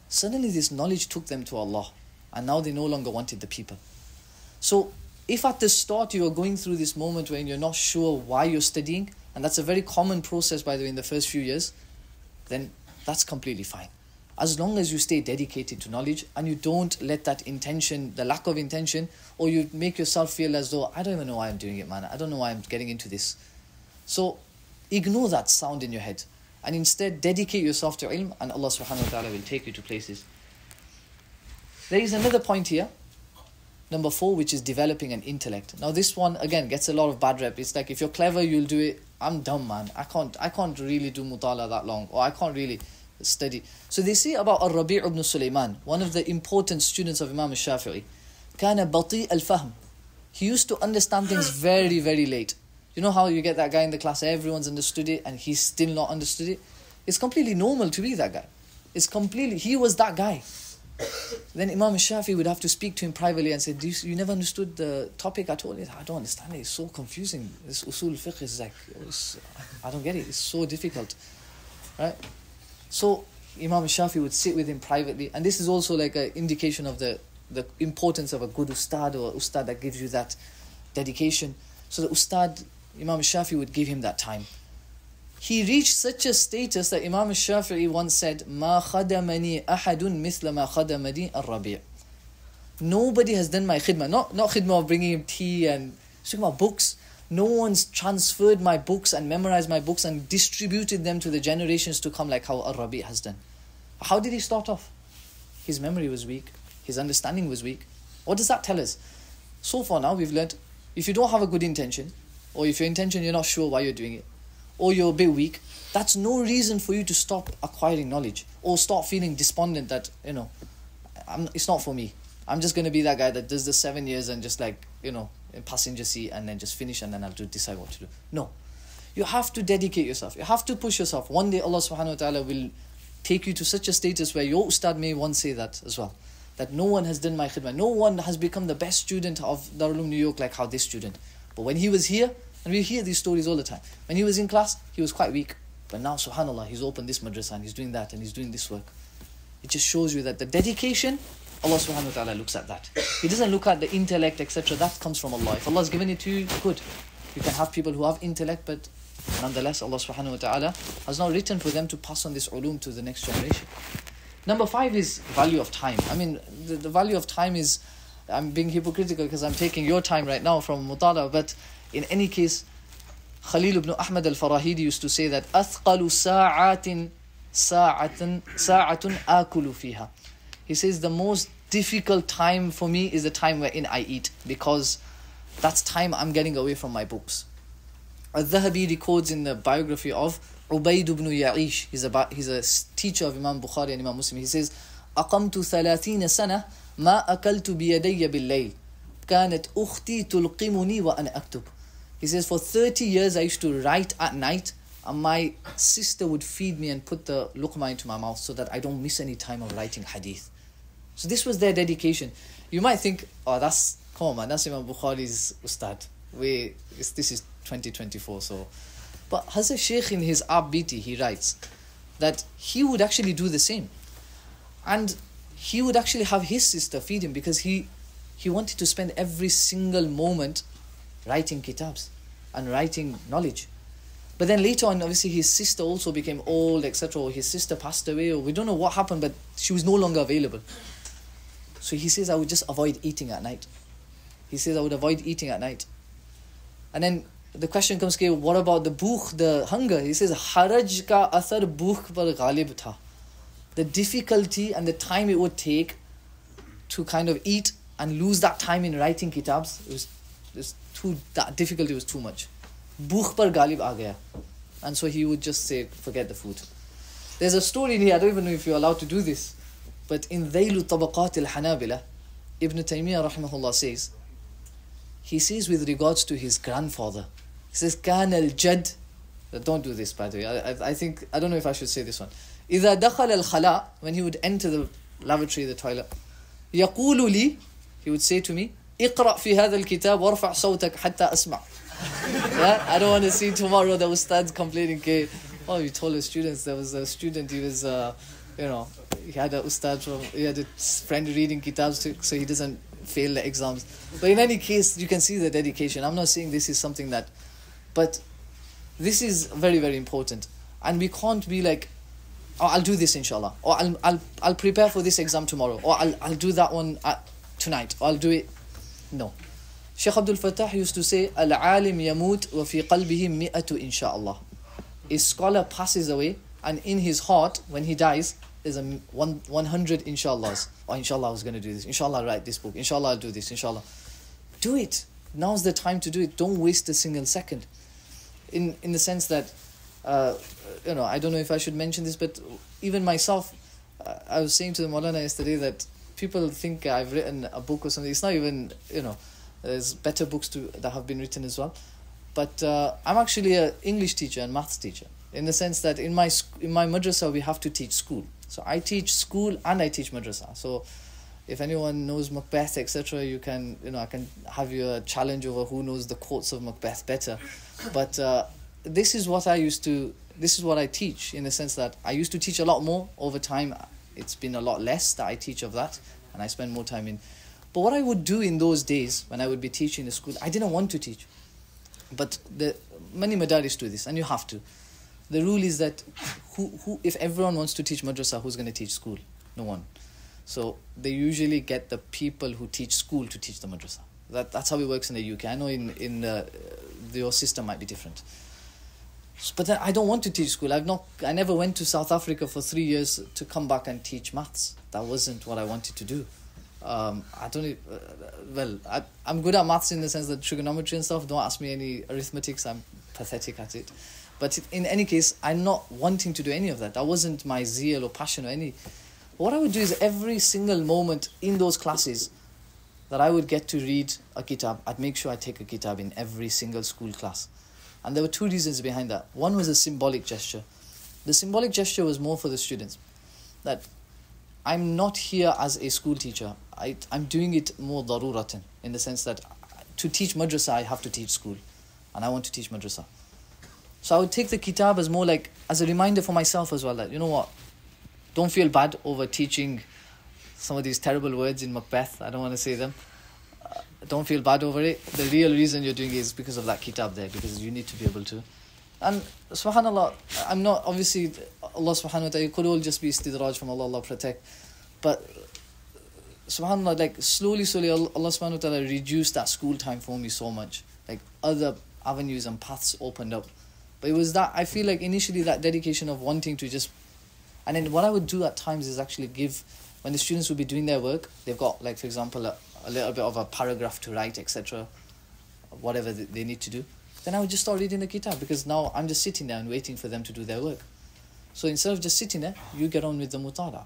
suddenly this knowledge took them to Allah, and now they no longer wanted the people. So if at the start you are going through this moment when you're not sure why you're studying, and that's a very common process, by the way, in the first few years, then that's completely fine. As long as you stay dedicated to knowledge and you don't let that intention, the lack of intention, or you make yourself feel as though, I don't even know why I'm doing it, man. I don't know why I'm getting into this. So ignore that sound in your head and instead dedicate yourself to ilm, and Allah subhanahu wa ta'ala will take you to places. There is another point here, number 4, which is developing an intellect. Now this one, again, gets a lot of bad rep. It's like, if you're clever, you'll do it. I'm dumb, man. I can't really do mutala that long, or I can't really study. So they say about Al-Rabi' ibn Sulaiman, one of the important students of Imam al-Shafi'i, كان بطيء الفهم. He used to understand things very, very late. You know how you get that guy in the class, everyone's understood it, and he's still not understood it? It's completely normal to be that guy. He was that guy. Then Imam al-Shafi'i would have to speak to him privately and say, you never understood the topic at all? I don't understand it. It's so confusing. This usul fiqh is like, I don't get it. It's so difficult. Right? So Imam al-Shafi'i would sit with him privately. And this is also like an indication of the importance of a good ustad, or ustad that gives you that dedication. So the ustad, Imam al-Shafi'i would give him that time. He reached such a status that Imam al-Shafi'i once said, "Ma khadamani ahadun mithla ma khadamani al-Rabi'." Nobody has done my khidmah. Not khidmah of bringing him tea and talking about books. No one's transferred my books and memorized my books and distributed them to the generations to come like how al-Rabi' has done. How did he start off? His memory was weak. His understanding was weak. What does that tell us? So far now we've learned, if you don't have a good intention, or if your intention you're not sure why you're doing it, or you're a bit weak, that's no reason for you to stop acquiring knowledge or start feeling despondent that, it's not for me. I'm just going to be that guy that does the 7 years and just like, in passenger seat and then just finish and then I'll decide what to do. No. You have to dedicate yourself. You have to push yourself. One day Allah subhanahu wa ta'ala will take you to such a status where your ustad may once say that as well. That no one has done my khidmah. No one has become the best student of Darul New York like how this student. But when he was here, and we hear these stories all the time. When he was in class, he was quite weak. But now, subhanAllah, he's opened this madrasa and he's doing that and he's doing this work. It just shows you that the dedication, Allah subhanahu wa ta'ala looks at that. He doesn't look at the intellect, etc. That comes from Allah. If Allah has given it to you, good. You can have people who have intellect, but nonetheless, Allah subhanahu wa ta'ala has not written for them to pass on this uloom to the next generation. Number 5 is value of time. I mean, the value of time is, I'm being hypocritical because I'm taking your time right now from Mutala, but in any case, Khalil ibn Ahmad al-Farahidi used to say that أثقل ساعة ساعة آكل فيها. He says the most difficult time for me is the time wherein I eat, because that's time I'm getting away from my books. Al-Dhahabi records in the biography of Ubayd ibn Ya'ish, he's a teacher of Imam Bukhari and Imam Muslim. He says, أقمت 30 سنة ما أكلت بيدي بالليل كانت أختي تلقمني وأنا أكتب. He says, for 30 years I used to write at night, and my sister would feed me and put the luqma into my mouth so that I don't miss any time of writing hadith. So this was their dedication. You might think, oh, come on man, that's Imam Bukhari's ustad. This is 2024, so. But Hazrat Shaykh in his Abbiti, he writes that he would actually do the same. And he would actually have his sister feed him, because he wanted to spend every single moment writing kitabs and writing knowledge. But then later on, obviously his sister also became old, etc. Or his sister passed away, or we don't know what happened, but she was no longer available. So he says, I would just avoid eating at night. He says, I would avoid eating at night. And then the question comes, okay, what about the bukh, the hunger? He says, haraj ka athar bukh par ghalib tha. The difficulty and the time it would take to kind of eat and lose that time in writing kitabs, that difficulty was too much. Bukh par ghalib aa gaya. And so he would just say, forget the food. There's a story in here, I don't even know if you're allowed to do this, but in Dhaylu Tabaqat al-Hanabila, Ibn Taymiyyah rahimahullah says, he says with regards to his grandfather, he says, Kan al-Jad, don't do this by the way, I don't know if I should say this one. إذا دخل الخلاء, when he would enter the lavatory, the toilet, يقول لي, he would say to me, اقرأ في هذا الكتاب وارفع صوتك حتى أسمع. Yeah? I don't want to see tomorrow the ustads complaining, okay, oh, you told the students, there was a student, he was, he had he had a friend reading kitabs so he doesn't fail the exams. But in any case, you can see the dedication. I'm not saying this is something that, but this is very, very important. And we can't be like, oh, I'll do this inshallah, or I'll prepare for this exam tomorrow, or I'll do that one tonight, or I'll do it. No. Shaykh Abdul Fattah used to say, Al-alim yamut wa fi qalbihi mi'atu insha'Allah. A scholar passes away, and in his heart, when he dies, there's 100 insha'Allahs. Oh, inshallah I was going to do this. Inshallah I'll write this book. Inshallah I'll do this. Inshallah. Do it. Now's the time to do it. Don't waste a single second. In the sense that, I don't know if I should mention this, but even myself, I was saying to the Maulana yesterday that people think I've written a book or something. It's not even, there's better books that have been written as well. But I'm actually an English teacher and maths teacher, in the sense that in my madrasa we have to teach school. So I teach school and I teach madrasa. So if anyone knows Macbeth, etc., I can have you a challenge over who knows the quotes of Macbeth better. But this is what I teach, in the sense that I used to teach a lot more. Over time, it's been a lot less that I teach of that, and I spend more time in. But what I would do in those days, when I would be teaching the school, I didn't want to teach. But many madaris do this, and you have to. The rule is that who if everyone wants to teach madrasa, who's going to teach school? No one. So they usually get the people who teach school to teach the madrasa. That's how it works in the UK. I know in your system might be different. But then I don't want to teach school. I never went to South Africa for 3 years to come back and teach maths. That wasn't what I wanted to do. I'm good at maths in the sense that trigonometry and stuff. Don't ask me any arithmetics. I'm pathetic at it. But in any case, I'm not wanting to do any of that. That wasn't my zeal or passion or any. What I would do is every single moment in those classes that I would get to read a kitab, I'd make sure I take a kitab in every single school class. And there were 2 reasons behind that. One was a symbolic gesture. The symbolic gesture was more for the students. That I'm not here as a school teacher. I'm doing it more daruratan, in the sense that to teach madrasa, I have to teach school. And I want to teach madrasa. So I would take the kitab as more like, as a reminder for myself as well, that, you know what, don't feel bad over teaching some of these terrible words in Macbeth. I don't want to say them. Don't feel bad over it. The real reason you're doing it is because of that kitab there, because you need to be able to. And subhanAllah, I'm not, obviously, Allah subhanahu wa ta'ala, it could all just be istidraj from Allah, Allah protect. But subhanAllah, like slowly Allah subhanahu wa ta'ala reduced that school time for me so much. Like other avenues and paths opened up. But it was that, I feel like initially that dedication of wanting to just, and then what I would do at times is actually give, when the students would be doing their work, they've got like, for example, a little bit of a paragraph to write, etc., whatever they need to do. Then I would just start reading the kitab, because now I'm just sitting there and waiting for them to do their work. So instead of just sitting there, you get on with the mutala.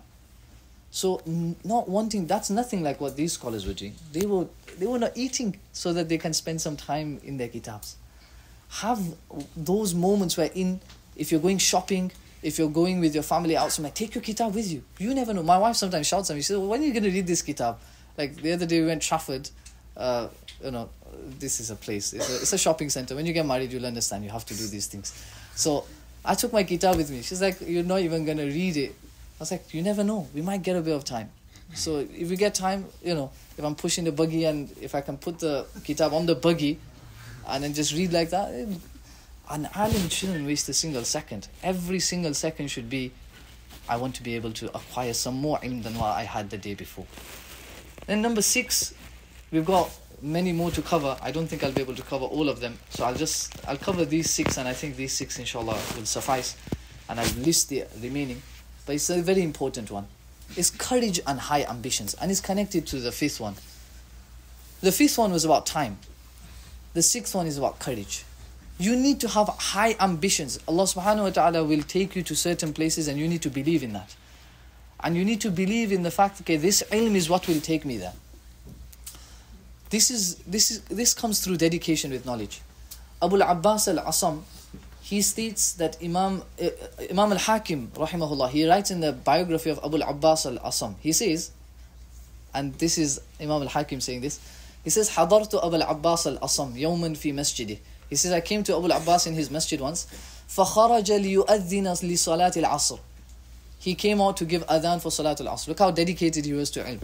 So not wanting, that's nothing like what these scholars were doing. They were not eating so that they can spend some time in their kitabs. Have those moments wherein, if you're going shopping, if you're going with your family out somewhere, take your kitab with you. You never know. My wife sometimes shouts at me, she says, when are you going to read this kitab? Like the other day we went Trafford, this is a place, it's a shopping centre. When you get married, you'll understand, you have to do these things. So I took my kitab with me. She's like, you're not even going to read it. I was like, you never know, we might get a bit of time. So if we get time, if I'm pushing the buggy and if I can put the kitab on the buggy and then just read like that, an alim shouldn't waste a single second. Every single second should be, I want to be able to acquire some more ilm than what I had the day before. Then number 6, we've got many more to cover. I don't think I'll be able to cover all of them. So I'll cover these 6, and I think these 6 inshallah will suffice. And I'll list the remaining. But it's a very important one. It's courage and high ambitions. And it's connected to the 5th one. The 5th one was about time. The 6th one is about courage. You need to have high ambitions. Allah subhanahu wa ta'ala will take you to certain places, and you need to believe in that. And you need to believe in the fact, okay, this ilm is what will take me there. This comes through dedication with knowledge. Abu al-Abbas al-Asam, he states that Imam al-Hakim, rahimahullah, he writes in the biography of Abu al-Abbas al-Asam, he says, and this is Imam al-Hakim saying this, he says, حضرت أبا العباس الأصم يوما في مسجده. He says, I came to Abu al-Abbas in his masjid once, فخرج ليؤذن لصلاة العصر. He came out to give adhan for Salat al-Asr. Look how dedicated he was to ilm.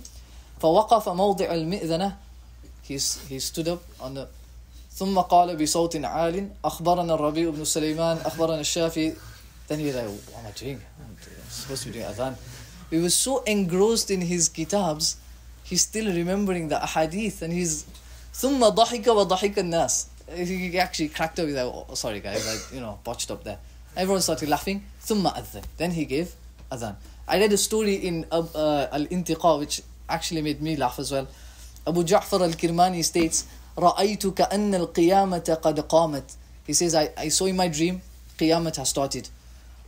فوقف موضع المئذنة. He stood up on the ثم قال بصوت عال أخبرنا الربيع بن سليمان أخبرنا الشافعي. Then he was like, what am I doing? I'm supposed to be doing adhan. He was so engrossed in his kitabs, he's still remembering the ahadith, and he's ثم ضحك وضحك الناس. He actually cracked up. He's like, oh, sorry guys, botched up there. Everyone started laughing. ثم أذن. Then he gave adhan. I read a story in Al-Intiqa which actually made me laugh as well. Abu Ja'far al-Kirmani states, رَأَيْتُ كَأَنَّ الْقِيَامَةَ قَدْ قَامَتْ. He says, I saw in my dream, Qiyamah has started.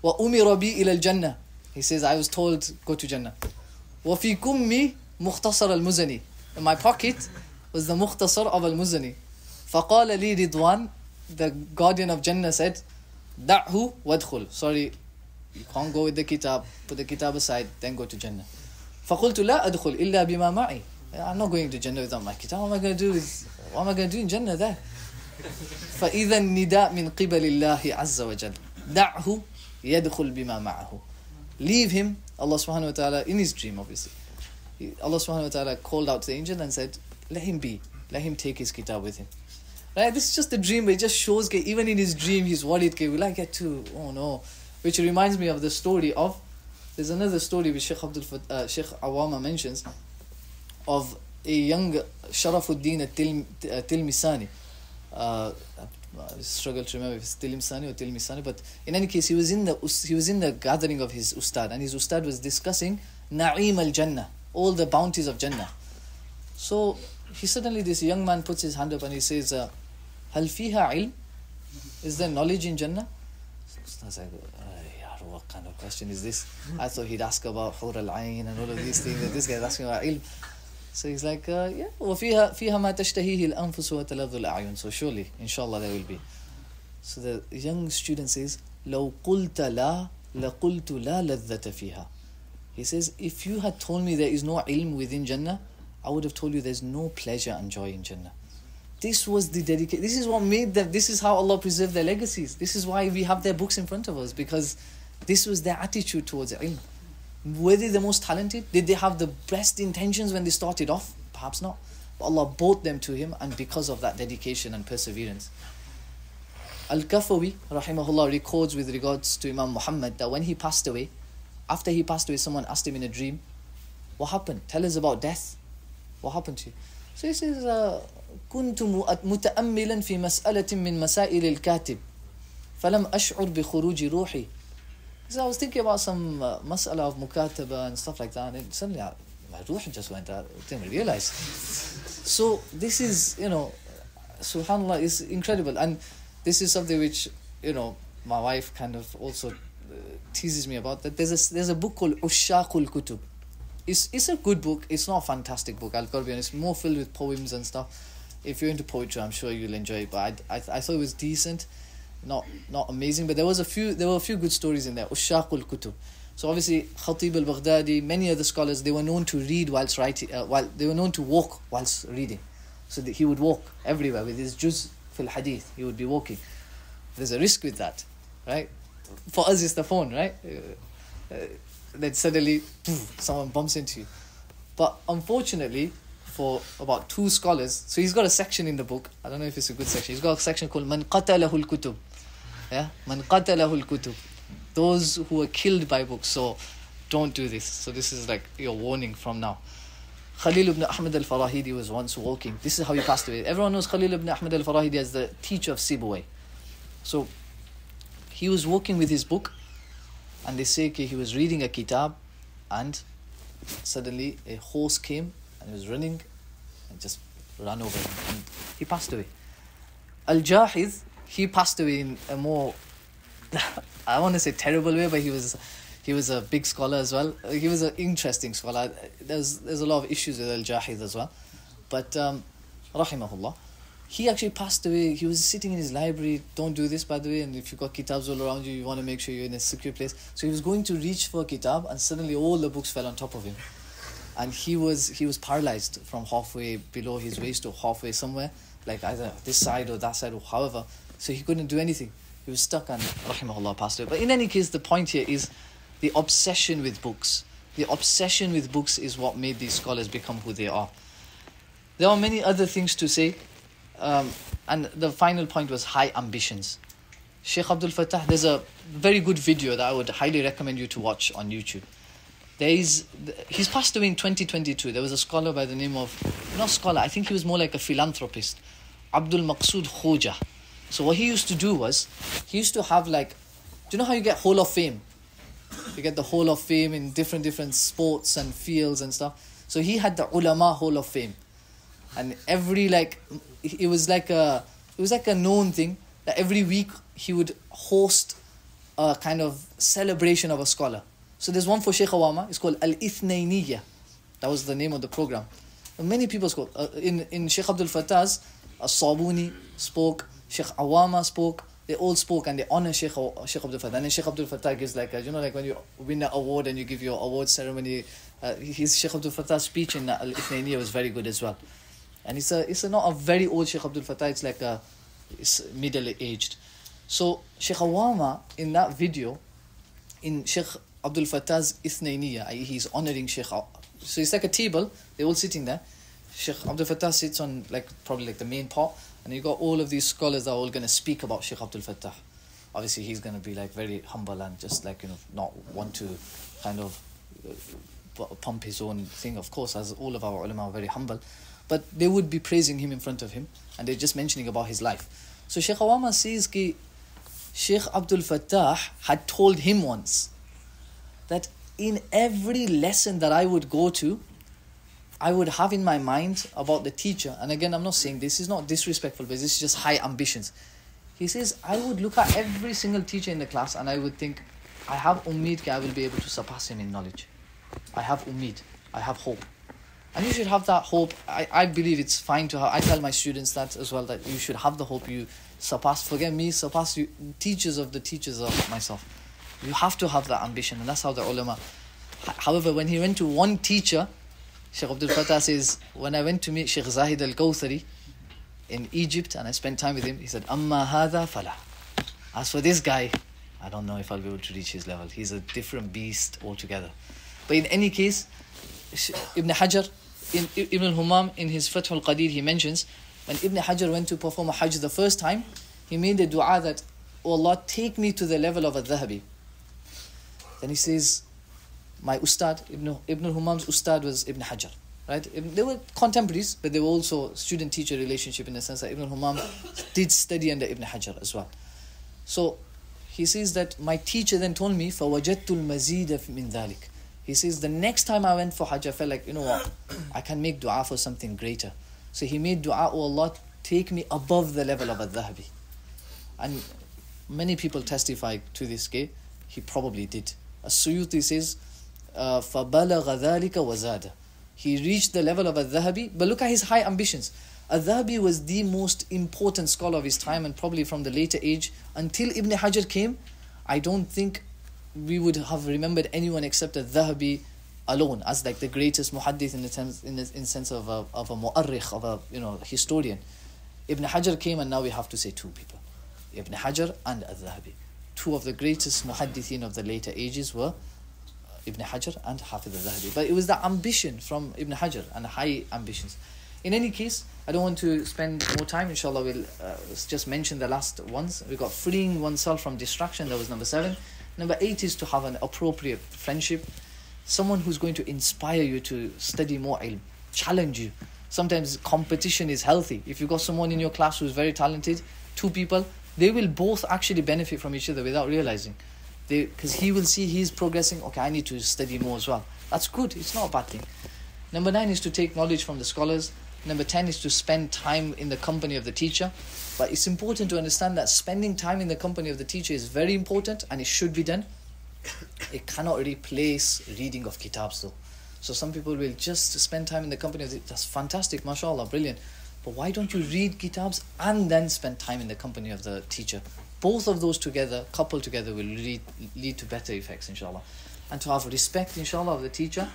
وَأُمِرَ بِي إِلَى الْجَنَّةِ. He says, I was told, go to Jannah. وَفِي كُمِّي مُخْتَصَرَ الْمُزَنِي. In my pocket was the Mukhtasar of al-Muzani. فَقَالَ لِي رِضْوَان. The guardian of Jannah said, دَعْهُ وَادْخُلْ. Sorry, you can't go with the kitab. Put the kitab aside, then go to Jannah. فَقُلْتُ لَا أَدْخُلْ إِلَّا بِمَا مَعِي. I'm not going to Jannah without my kitab. What am I going to do in Jannah there? فَإِذَا النِّدَاء مِنْ قِبَلِ اللَّهِ عَزَّ وَجَلَّ دَعْهُ يَدْخُلْ بِمَا مَعَهُ. Leave him, Allah subhanahu wa ta'ala, in his dream obviously. Allah subhanahu wa ta'ala called out to the angel and said, let him be. Let him take his kitab with him. Right? This is just a dream, but it just shows, even in his dream, he's worried, will I get to, oh no. Which reminds me of the story of, there's another story which Sheikh Awama mentions, of a young Sharafuddin at-Tilmisani. I struggle to remember if it's Tilmisani or Tilmisani, but in any case, he was in the gathering of his ustad, and his ustad was discussing Na'im al-Jannah, all the bounties of Jannah. So suddenly this young man puts his hand up and he says, Hal fiha ilm? Is there knowledge in Jannah? So I was like, what kind of question is this? I thought he'd ask about Hur al-Ain and all of these things, and this guy's asking about ilm. So he's like, yeah, وَفِيهَا مَا تَشْتَهِيهِ الْأَنفُسُ وَتَلَذُّ الْأَعْيُنُ. So surely, inshallah, there will be. So the young student says, لَوْ قُلْتَ لَا لَقُلْتُ لَا لَذَّةَ فِيهَا. He says, if you had told me there is no ilm within Jannah, I would have told you there's no pleasure and joy in Jannah. This was the dedication. This is what made them. This is how Allah preserved their legacies. This is why we have their books in front of us, because this was their attitude towards ilm. Were they the most talented? Did they have the best intentions when they started off? Perhaps not. But Allah brought them to Him, and because of that dedication and perseverance. Al-Kafawi, rahimahullah, records with regards to Imam Muhammad that when he passed away, after he passed away, someone asked him in a dream, what happened? Tell us about death. What happened to you? So he says, كنت متأملا في مسألة من مسائل الكاتب فلم أشعر بخروج روحي. So I was thinking about some mas'ala of mukataba and stuff like that, and suddenly my ruh just went out. I didn't realize. So this is, subhanAllah, is incredible. And this is something which, my wife kind of also teases me about, that there's a book called Ushaqul Kutub. It's a good book. It's not a fantastic book, I'll be honest. More filled with poems and stuff. If you're into poetry, I'm sure you'll enjoy it. But I thought it was decent, not amazing. But there were a few good stories in there. Ushaqul Kutub. So obviously, Khatib al-Baghdadi, many other scholars, they were known to read whilst writing, while they were known to walk whilst reading. So he would walk everywhere with his juz fil hadith. He would be walking. There's a risk with that, right? For us, it's the phone, right? Then suddenly, someone bumps into you. But unfortunately, for about 2 scholars, so he's got a section in the book. I don't know if it's a good section. He's got a section called Man Qatalahu al-Kutub. Yeah, Man Qatalahu al-Kutub. Those who were killed by books. So don't do this. So this is like your warning from now. Khalil ibn Ahmad al-Farahidi was once walking. This is how he passed away. Everyone knows Khalil ibn Ahmad al-Farahidi as the teacher of Sibawayh. So he was walking with his book, and they say he was reading a kitab, and suddenly a horse came and he was running and just ran over him, and he passed away. Al-Jahiz, he passed away in a more, I want to say terrible way, but he was a big scholar as well. He was an interesting scholar. There's a lot of issues with Al-Jahiz as well. But rahimahullah, he actually passed away. He was sitting in his library. Don't do this, by the way. And if you've got kitabs all around you, you want to make sure you're in a secure place. So he was going to reach for a kitab, and suddenly all the books fell on top of him. And he was paralyzed from halfway below his waist or halfway somewhere, like either this side or that side or however. So he couldn't do anything. He was stuck, and rahimahullah passed away. But in any case, the point here is the obsession with books. The obsession with books is what made these scholars become who they are. There are many other things to say. And the final point was high ambitions. Sheikh Abdul Fattah, there's a very good video that I would highly recommend you to watch on YouTube. He's passed away in 2022. There was a scholar by the name of, not scholar, I think he was more like a philanthropist, Abdul Maqsood Khoja. So what he used to do was, he used to have like, do you know how you get Hall of Fame? You get the Hall of Fame in different sports and fields and stuff. So he had the Ulama Hall of Fame. And it was like a known thing that every week he would host a kind of celebration of a scholar. So there's one for Sheikh Awama. It's called Al-Ithnayniyya. That was the name of the program. And many people spoke. In Sheikh Abdul Fattah's, As-Sabuni spoke, Sheikh Awama spoke. They all spoke, and they honor Sheikh Abdul Fattah. And then Sheikh Abdul Fattah gives like when you win an award and you give your award ceremony. His Sheikh Abdul Fattah's speech in Al-Ithnayniyya was very good as well. And it's not a very old Sheikh Abdul Fattah, it's middle-aged. So Sheikh Awama, in that video, in Sheikh Abdul Fattah's Ithnayniyya, he's honouring Sheikh. So it's like a table, they're all sitting there. Sheikh Abdul Fattah sits on probably the main part, and you got all of these scholars that are all going to speak about Sheikh Abdul Fattah. Obviously he's going to be very humble and just not want to kind of pump his own thing, of course, as all of our ulama are very humble. But they would be praising him in front of him, and they're just mentioning about his life. So Sheikh Awama says that Sheikh Abdul Fattah had told him once that in every lesson that I would go to, I would have in my mind about the teacher. And again, I'm not saying this is not disrespectful, but this is just high ambitions. He says, I would look at every single teacher in the class and I would think, I have ummeed that I will be able to surpass him in knowledge. I have ummeed, I have hope. And you should have that hope. I believe it's fine to have. I tell my students that as well, that you should have the hope you surpass. Forget me, surpass you, teachers of the teachers of myself. You have to have that ambition, and that's how the ulama. However, when he went to one teacher, Sheikh Abdul Fattah says, when I went to meet Sheikh Zahid al-Kawthari in Egypt and I spent time with him, he said, Amma hadha fala. As for this guy, I don't know if I'll be able to reach his level. He's a different beast altogether. But in any case, Ibn Hajar, Ibn al-Humam, in his Fath al-Qadir, he mentions when Ibn Hajar went to perform a Hajj the first time, he made a dua that, "Oh Allah, take me to the level of al-Dhahabi." Then he says, my Ustad, Ibn Humam's Ustad was Ibn Hajar. Right? They were contemporaries, but they were also student-teacher relationship in the sense that Ibn Humam did study under Ibn Hajar as well. So he says that my teacher then told me, فَوَجَدْتُ الْمَزِيدَ مِنْ ذَلِكَ. He says the next time I went for Hajj, I felt like, you know what, I can make dua for something greater. So he made dua, "Oh Allah, take me above the level of al-Dhahabi." And many people testify to this case, he probably did. As-Suyuti says, فَبَلَغَ ذَلِكَ وَزَادَ. He reached the level of al-Dhahabi, but look at his high ambitions. Al-Dhahabi was the most important scholar of his time, and probably from the later age, until Ibn Hajar came, I don't think we would have remembered anyone except al-Dhahabi alone as like the greatest muhaddith in the sense of a mu'arrikh, of a historian. Ibn Hajar came, and now we have to say two people, Ibn Hajar and al-Dhahabi. Two of the greatest muhaddithin of the later ages were Ibn Hajar and Hafiz al-Dhahabi. But it was the ambition from Ibn Hajar and high ambitions. In any case, I don't want to spend more time. Inshallah, we'll just mention the last ones. We got freeing oneself from distraction. That was number 7. Number 8 is to have an appropriate friendship. Someone who's going to inspire you to study more ilm, challenge you. Sometimes competition is healthy. If you've got someone in your class who's very talented, 2 people, they will both actually benefit from each other without realizing. Because he will see he's progressing. Okay, I need to study more as well. That's good. It's not a bad thing. Number 9 is to take knowledge from the scholars. Number 10 is to spend time in the company of the teacher. But it's important to understand that spending time in the company of the teacher is very important, and it should be done. It cannot replace reading of kitabs though. So some people will just spend time in the company of the, that's fantastic, mashallah, brilliant. But why don't you read kitabs and then spend time in the company of the teacher? Both of those together, coupled together, will lead to better effects, inshallah. And to have respect, inshallah, of the teacher,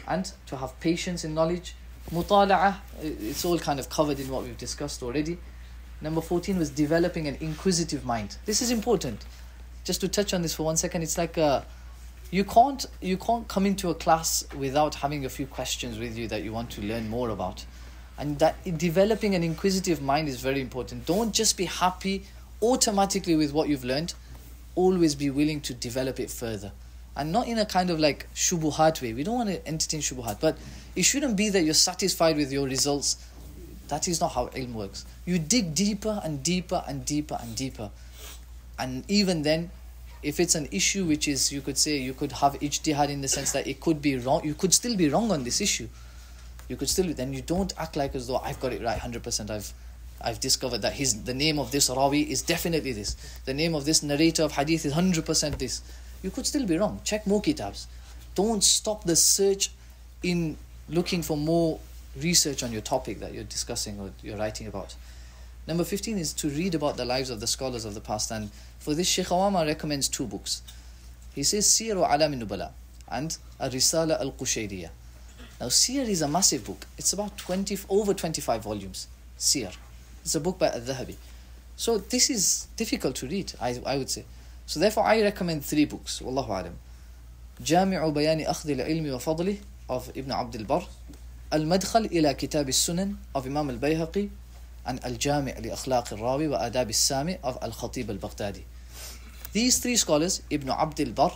and to have patience in knowledge. Mutala'ah, it's all kind of covered in what we've discussed already. Number 14 was developing an inquisitive mind. This is important. Just to touch on this for 1 second, it's like you can't come into a class without having a few questions with you that you want to learn more about. And that developing an inquisitive mind is very important. Don't just be happy automatically with what you've learned. Always be willing to develop it further. And not in a kind of like shubuhat way. We don't want to entertain shubuhat. But it shouldn't be that you're satisfied with your results. That is not how ilm works. You dig deeper and deeper and deeper and deeper. And even then, if it's an issue which is, you could say, you could have ijtihad in the sense that it could be wrong. You could still be wrong on this issue. You could still, then you don't act like as though I've got it right 100%. I've discovered that the name of this rawi is definitely this. The name of this narrator of hadith is 100% this. You could still be wrong. Check more kitabs. Don't stop the search in looking for more research on your topic that you're discussing or you're writing about. Number 15 is to read about the lives of the scholars of the past. And for this, Shaykh Awama recommends 2 books. He says Siru Alam Nubala and Ar-Risala Al-Qushayriyah. Now, Siyar is a massive book. It's about over 25 volumes. Siyar. It's a book by Al-Dhahabi. So this is difficult to read, I would say. So therefore, I recommend 3 books. Wallahu alam. Jami'u Bayani Akhdhi al-Ilmi wa Fadli of Ibn Abdul Barr. Al-Madkhal ila Kitab al-Sunan of Imam al-Bayhaqi. And Al-Jami' li Akhlaq al-Rawi wa Adab al-Sami of Al-Khatib al-Baghdadi. These 3 scholars, Ibn Abdul Barr,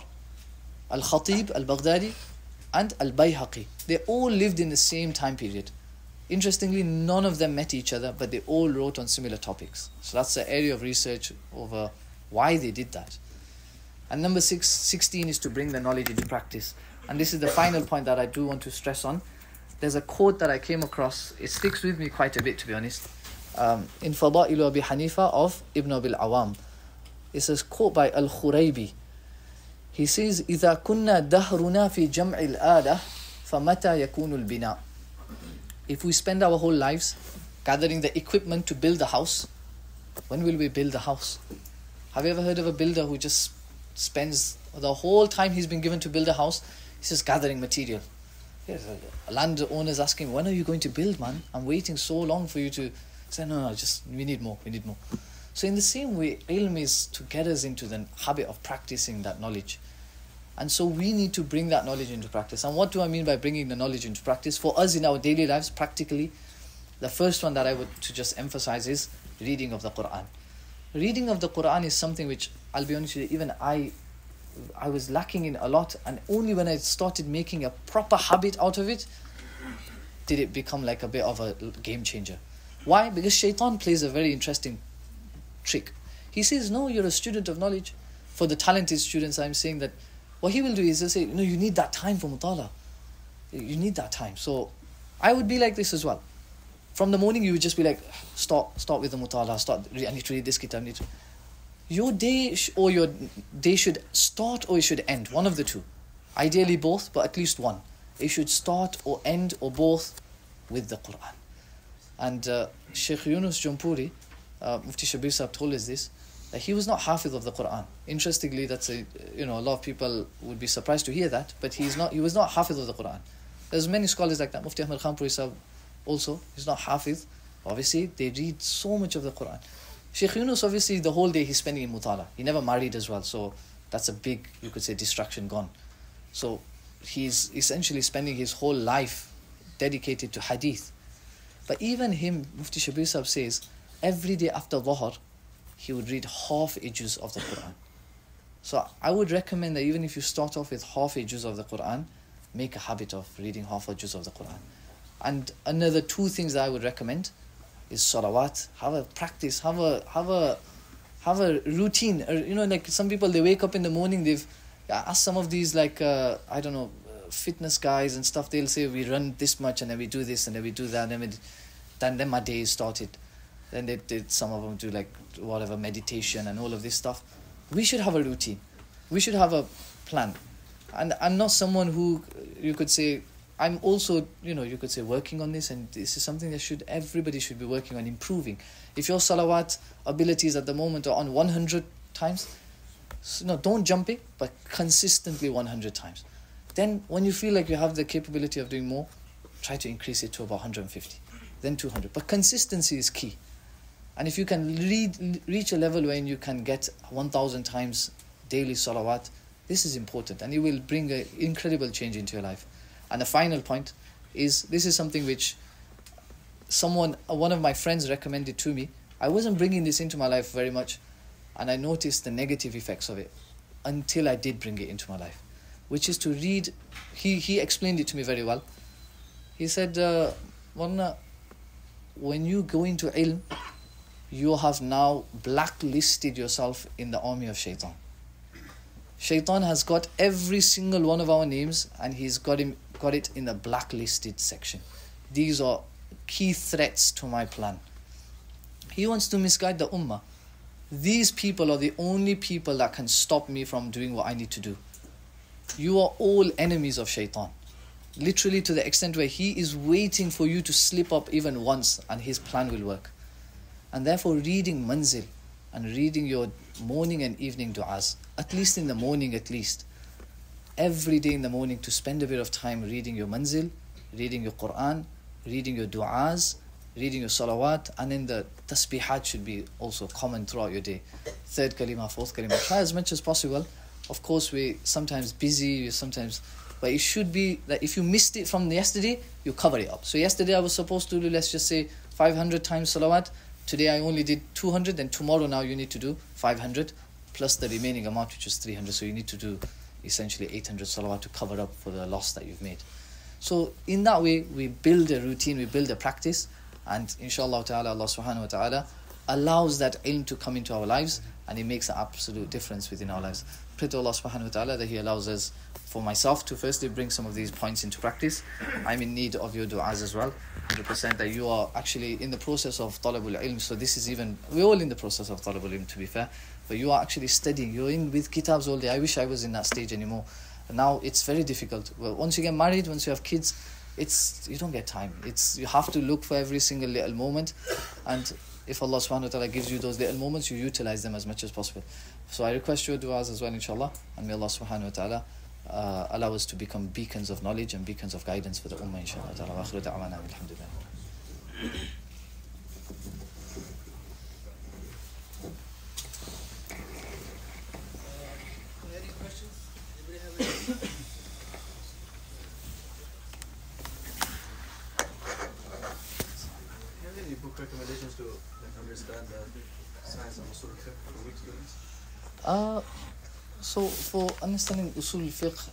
Al-Khatib al-Baghdadi, and Al-Bayhaqi, they all lived in the same time period. Interestingly, none of them met each other, but they all wrote on similar topics. So that's the area of research over why they did that. And number 16 is to bring the knowledge into practice. And this is the final point that I do want to stress on. There's a quote that I came across. It sticks with me quite a bit, to be honest. In Fada'ilu Abi Hanifa of Ibn Abil Awam. It's a quote by Al-Khuraybi. He says, إِذَا كُنَّا دَهْرُنَا فِي جَمْعِ الْآلَةِ فَمَتَى يَكُونُ الْبِنَاءُ. If we spend our whole lives gathering the equipment to build a house, when will we build a house? Have you ever heard of a builder who just spends the whole time he's been given to build a house, he's just gathering material? Yes, a landowner's asking, when are you going to build, man? I'm waiting so long for you to say, no, we need more. So in the same way, ilm is to get us into the habit of practicing that knowledge. And so we need to bring that knowledge into practice. And what do I mean by bringing the knowledge into practice? For us in our daily lives, practically, the first one that I would to just emphasize is reading of the Quran. reading of the Quran is something which, I'll be honest with you, even I was lacking in a lot, and only when I started making a proper habit out of it, did it become like a bit of a game changer. Why? Because Shaitan plays a very interesting trick. He says, no, you're a student of knowledge. For the talented students, I'm saying that what he will do is he'll say, no, you need that time for mutala. You need that time. So I would be like this as well. From the morning, you would just be like, start with the mutala, I need to read this kitab, your day should start or it should end, one of the two. Ideally both, but at least one. It should start or end or both with the Quran. And Sheikh Yunus Jampuri, Mufti Shabir Sahib told us this, that he was not hafiz of the Quran. Interestingly, that's a lot of people would be surprised to hear that, but he was not hafiz of the Quran. There's many scholars like that. Mufti Ahmad Khanpuri Sahib also, he's not hafiz. Obviously, they read so much of the Quran. Sheikh Yunus, obviously, the whole day he's spending in mutala. He never married as well, so that's a big, you could say, distraction gone. So he's essentially spending his whole life dedicated to hadith. But even him, Mufti Shabir Sahib says, every day after Dhuhr, he would read half a juz of the Quran. So I would recommend that even if you start off with half a juz of the Quran, make a habit of reading half a juz of the Quran. And another two things that I would recommend is salawat. Have a practice, have a routine. Like some people, they wake up in the morning, they've asked some of these fitness guys and stuff, they'll say we run this much and then we do this and then we do that, and then my day is started. Then some of them do like whatever meditation and all of this stuff. We should have a routine. We should have a plan. And I'm not someone who you could say, I'm also, you could say working on this, and this is something that everybody should be working on improving. If your salawat abilities at the moment are on 100 times, don't jump it, but consistently 100 times. Then when you feel like you have the capability of doing more, try to increase it to about 150, then 200. But consistency is key. And if you can reach a level when you can get 1,000 times daily salawat, this is important, and it will bring an incredible change into your life. And the final point is, this is something which one of my friends recommended to me. I wasn't bringing this into my life very much, and I noticed the negative effects of it until I did bring it into my life, which is to read. He explained it to me very well. He said, when you go into ilm, you have now blacklisted yourself in the army of shaitan. Shaitan has got every single one of our names, and he's got it in the blacklisted section. These are key threats to my plan. He wants to misguide the ummah. These people are the only people that can stop me from doing what I need to do. You are all enemies of shaitan. Literally to the extent where he is waiting for you to slip up even once, and his plan will work. And therefore reading manzil and reading your morning and evening du'as, at least in the morning every day in the morning, to spend a bit of time reading your manzil, reading your Quran, reading your du'as, reading your salawat, and then the tasbihat should be also common throughout your day. Third kalima, fourth kalima, try as much as possible. Of course, we're sometimes busy, but it should be that if you missed it from yesterday, you cover it up. So yesterday I was supposed to do, let's just say, 500 times salawat. Today I only did 200, and tomorrow now you need to do 500 plus the remaining amount, which is 300. So you need to do essentially 800 salawat to cover up for the loss that you've made. So in that way, we build a routine, we build a practice, and inshallah ta'ala, Allah subhanahu wa ta'ala allows that ilm to come into our lives, and it makes an absolute difference within our lives. Pray to Allah subhanahu wa ta'ala that He allows us, for myself, to firstly bring some of these points into practice. I'm in need of your du'as as well. 100% that you are actually in the process of talabul ilm. So this is we're all in the process of talabul ilm, to be fair. But you are actually studying. You're in with kitabs all day. I wish I was in that stage anymore. Now it's very difficult. Well, once you get married, once you have kids, you don't get time. You have to look for every single little moment. And if Allah subhanahu wa ta'ala gives you those little moments, you utilize them as much as possible. So I request your du'as as well, inshallah. And may Allah subhanahu wa ta'ala allow us to become beacons of knowledge and beacons of guidance for the ummah, inshallah ta'ala. Wa akhiru da'wana alhamdulillah. Any questions? Anybody have any? Have any book recommendations to understand the science of usul fiqh? So for understanding usul fiqh,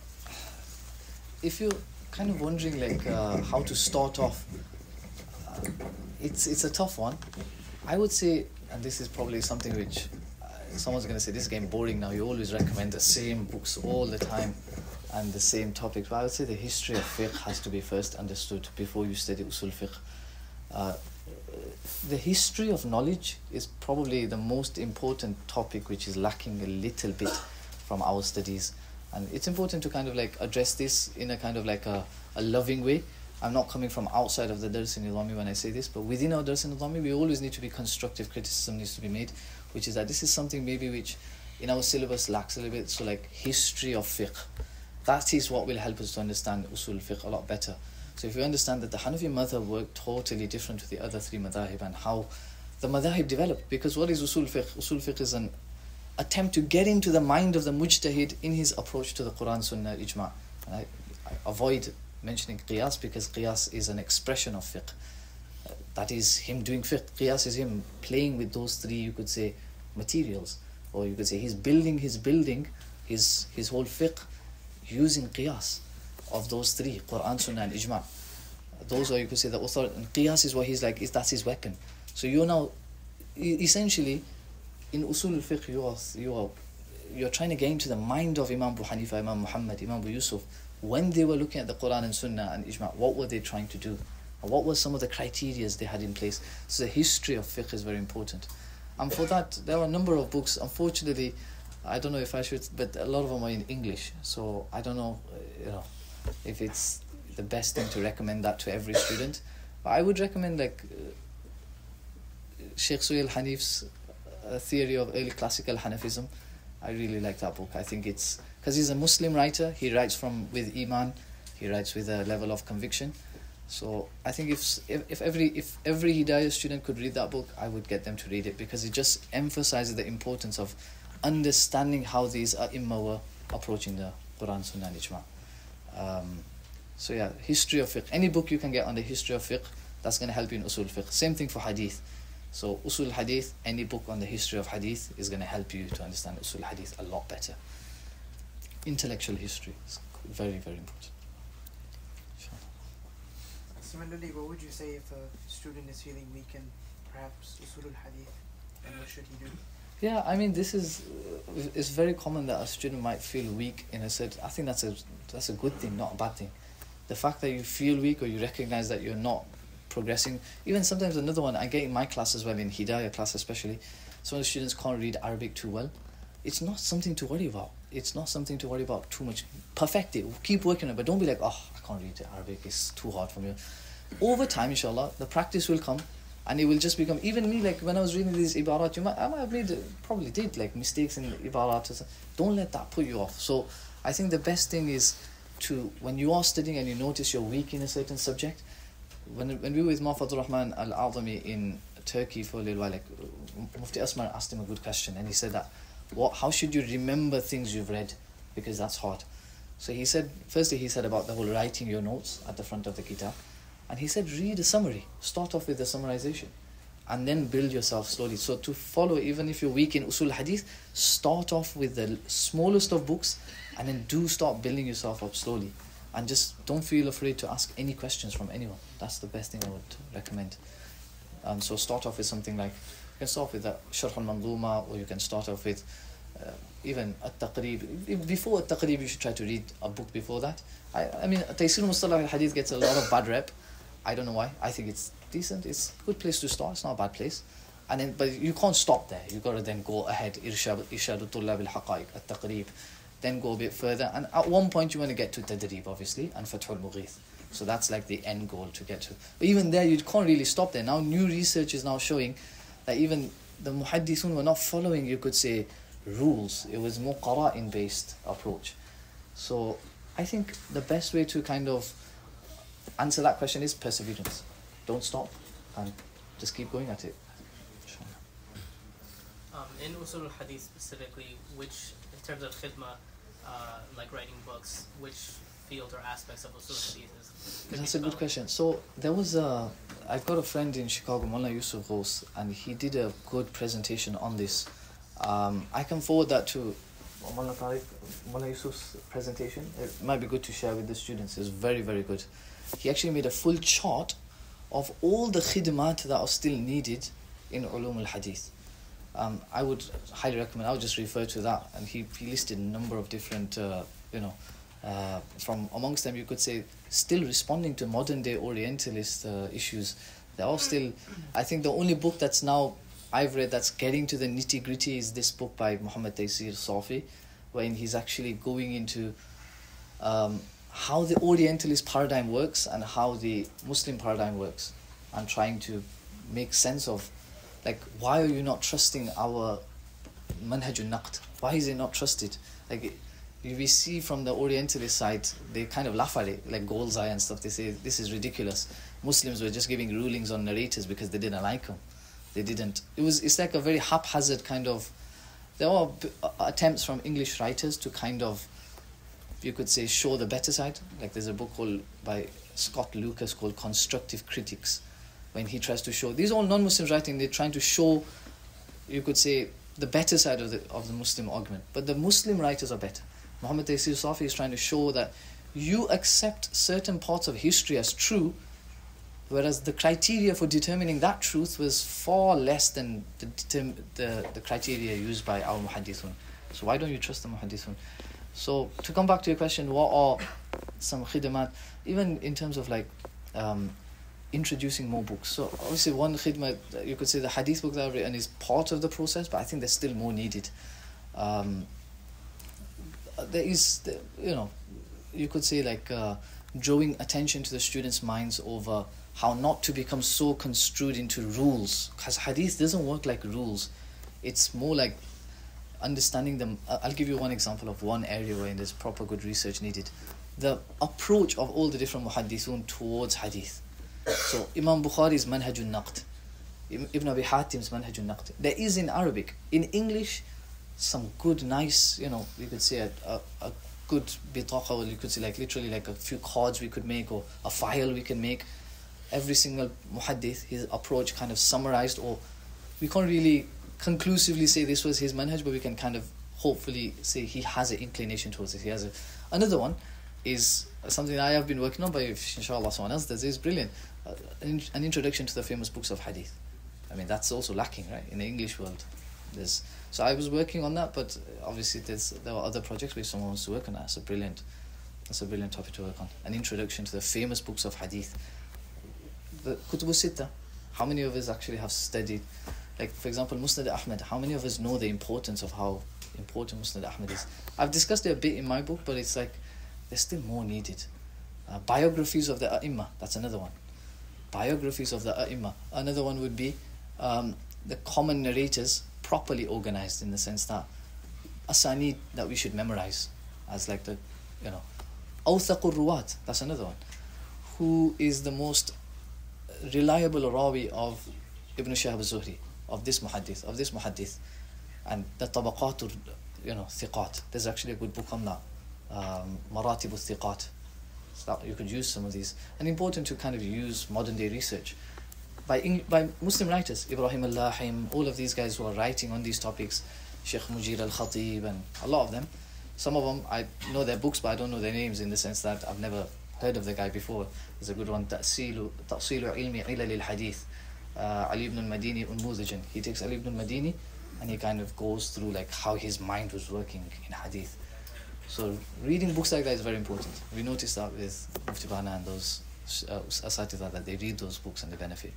if you're kind of wondering like how to start off, it's a tough one. I would say, and this is probably something which someone's going to say, this is getting boring now, you always recommend the same books all the time and the same topics, but I would say the history of fiqh has to be first understood before you study usul fiqh. The history of knowledge is probably the most important topic which is lacking a little bit from our studies, and it's important to kind of like address this in a kind of like a loving way. I'm not coming from outside of the Dars in Nizami when I say this, but within our Dars in Nizami we always need to be constructive. Criticism needs to be made, which is that this is something maybe which in our syllabus lacks a little bit. So like history of fiqh, that is what will help us to understand usul fiqh a lot better. So if you understand that the Hanafi madhab worked totally different to the other three madhahib and how the madhahib developed, because what is usul fiqh? Usul fiqh is an attempt to get into the mind of the mujtahid in his approach to the Quran, Sunnah, Ijma'. And I avoid mentioning qiyas because qiyas is an expression of fiqh. That is him doing fiqh. Qiyas is him playing with those three, you could say, materials. Or you could say he's building his whole fiqh using qiyas of those three, Quran, Sunnah and Ijma'. Those are, you could say, the author, and qiyas is what he's like, that's his weapon. So you're now, essentially, in usul al-fiqh, you're trying to get into the mind of Imam Abu Hanifa, Imam Muhammad, Imam Abu Yusuf. When they were looking at the Quran and Sunnah and Ijma', what were they trying to do? What were some of the criteria they had in place? So the history of fiqh is very important. And for that, there are a number of books. Unfortunately, I don't know if I should, but a lot of them are in English. So I don't know, if it's the best thing to recommend that to every student. But I would recommend like Sheikh Suhail Hanif's Theory of Early Classical Hanafism. I really like that book. I think it's because he's a Muslim writer. He writes with Iman. He writes with a level of conviction. So I think if every Hidayah student could read that book, I would get them to read it, because it just emphasizes the importance of understanding how these Ai-Imma were approaching the Quran, Sunnah and Ijma'. So yeah, history of fiqh. Any book you can get on the history of fiqh, that's going to help you in usul fiqh. Same thing for hadith. So usul hadith, any book on the history of hadith is going to help you to understand usul hadith a lot better. Intellectual history is very, very important. Similarly, what would you say if a student is feeling weak in perhaps usul al-hadith, and what should he do? Yeah, I mean, this is it's very common that a student might feel weak in a certain. I think that's a good thing, not a bad thing. The fact that you feel weak or you recognize that you're not progressing. Even sometimes another one I get in my class as well, in Hidayah class especially, some of the students can't read Arabic too well. It's not something to worry about. It's not something to worry about too much. Perfect it. Keep working on it, but don't be like, oh, I can't read Arabic. It's too hard for me. Over time, inshallah, the practice will come. And it will just become, even me, like when I was reading these ibarat, I might have made, probably did, like mistakes in ibarat. Don't let that put you off. So I think the best thing is to, when you are studying and you notice you're weak in a certain subject, when we were with Muhammad Rahman Al-A'zami in Turkey for a little while, like Mufti Asmar asked him a good question, and he said that, how should you remember things you've read? Because that's hard. So he said, firstly he said about the whole writing your notes at the front of the kitab. And he said, read a summary. Start off with the summarization. And then build yourself slowly. So to follow, even if you're weak in usul hadith, start off with the smallest of books. And then do start building yourself up slowly. And just don't feel afraid to ask any questions from anyone. That's the best thing I would recommend. And so start off with something like, you can start with the Sharh al-Manzuma, or you can start off with even At-Taqrib. Before At-Taqrib, you should try to read a book before that. I mean, Taysir Mustalah al-Hadith gets a lot of bad rep. I don't know why. I think it's decent. It's a good place to start. It's not a bad place. And then, but you can't stop there. You've got to then go ahead. Irshad al-Tullab al-Haqa'iq, At-Taqrib. Then go a bit further. And at one point, you want to get to Tadrib, obviously, and Fath al-Mughith. So that's like the end goal to get to. But even there, you can't really stop there. Now, new research is now showing that even the Muhaddithun were not following, you could say, rules. It was more qara'in-based approach. So I think the best way to kind of answer that question is perseverance. Don't stop and just keep going at it. In Usul al-Hadith specifically, which, in terms of khidmah, like writing books, which field or aspects of Usul al-Hadith is? That's a good question. So there was I've got a friend in Chicago, Mullah Yusuf Ghos, and he did a good presentation on this. I can forward that to Mullah Tariq, Mullah Yusuf's presentation. It might be good to share with the students. It's very, very good. He actually made a full chart of all the khidmat that are still needed in Uloom al-Hadith. I would highly recommend, I would just refer to that. And he listed a number of different, from amongst them you could say, still responding to modern day Orientalist issues. They're all still, I think the only book that's now I've read that's getting to the nitty gritty is this book by Muhammad Taysir Safi, when he's actually going into how the Orientalist paradigm works and how the Muslim paradigm works, and trying to make sense of, like, why are you not trusting our manhajul naqd? Why is it not trusted? Like, we see from the Orientalist side, they kind of laugh at it, like Goldseye and stuff. They say this is ridiculous. Muslims were just giving rulings on narrators because they didn't like them. They didn't. It's like a very haphazard kind of. There are attempts from English writers to kind of, you could say, show the better side. Like there's a book called by Scott Lucas called Constructive Critics, when he tries to show, these are all non-Muslims writing. They're trying to show, you could say, the better side of the Muslim argument. But the Muslim writers are better. Muhammad Taysir Safi is trying to show that you accept certain parts of history as true, whereas the criteria for determining that truth was far less than the criteria used by our muhaddithun. So why don't you trust the muhaddithun? So to come back to your question, what are some khidmat, even in terms of like introducing more books? So obviously one khidmat, you could say the hadith book that I've written is part of the process, but I think there's still more needed. There is, you could say like drawing attention to the students' minds over how not to become so construed into rules, because hadith doesn't work like rules. It's more like understanding them. I'll give you one example of one area where there's proper good research needed. The approach of all the different muhaddithun towards hadith. So Imam Bukhari's Manhajul Naqd, Ibn Abi Hatim's Manhajul Naqd. There is in Arabic. In English, some good, nice, you could say a good bitaqa, or you could say like literally like a few cards we could make, or a file we can make. Every single muhaddith, his approach kind of summarized, or we can't really conclusively say this was his manhaj, but we can kind of hopefully say he has an inclination towards it. He has another one is something I have been working on, but if inshallah someone else does, is brilliant. An introduction to the famous books of hadith. I mean, that's also lacking, right, in the English world. So I was working on that, but obviously there are other projects where someone wants to work on that. That's a brilliant topic to work on. An introduction to the famous books of hadith. The Kutub al-Sitta, how many of us actually have studied, like for example Musnad Ahmad, how many of us know the importance of how important Musnad Ahmad is? I've discussed it a bit in my book, but it's like there's still more needed. Biographies of the A'imma, that's another one. Biographies of the A'imma. Another one would be the common narrators properly organized, in the sense that asanid that we should memorize, as like the, Awthaqur Ruwat, that's another one. Who is the most reliable rawi of Ibn Shihab al-Zuhri, of this muhaddith, and the tabaqatul, thiqat. There's actually a good book on that, Maratib al-Thiqat. So you could use some of these, and important to kind of use modern day research by Muslim writers, Ibrahim al-Lahim, all of these guys who are writing on these topics, Sheikh Mujir al-Khatib, and a lot of them. Some of them I know their books, but I don't know their names, in the sense that I've never heard of the guy before. There's a good one, Ta'silu ilmi ilal al-hadith, Ali ibn al-Madini unmudajan. He takes Ali ibn al-Madini and he kind of goes through like how his mind was working in hadith. So reading books like that is very important. We noticed that with Mufti Bana and those asatidha, that they read those books and they benefit.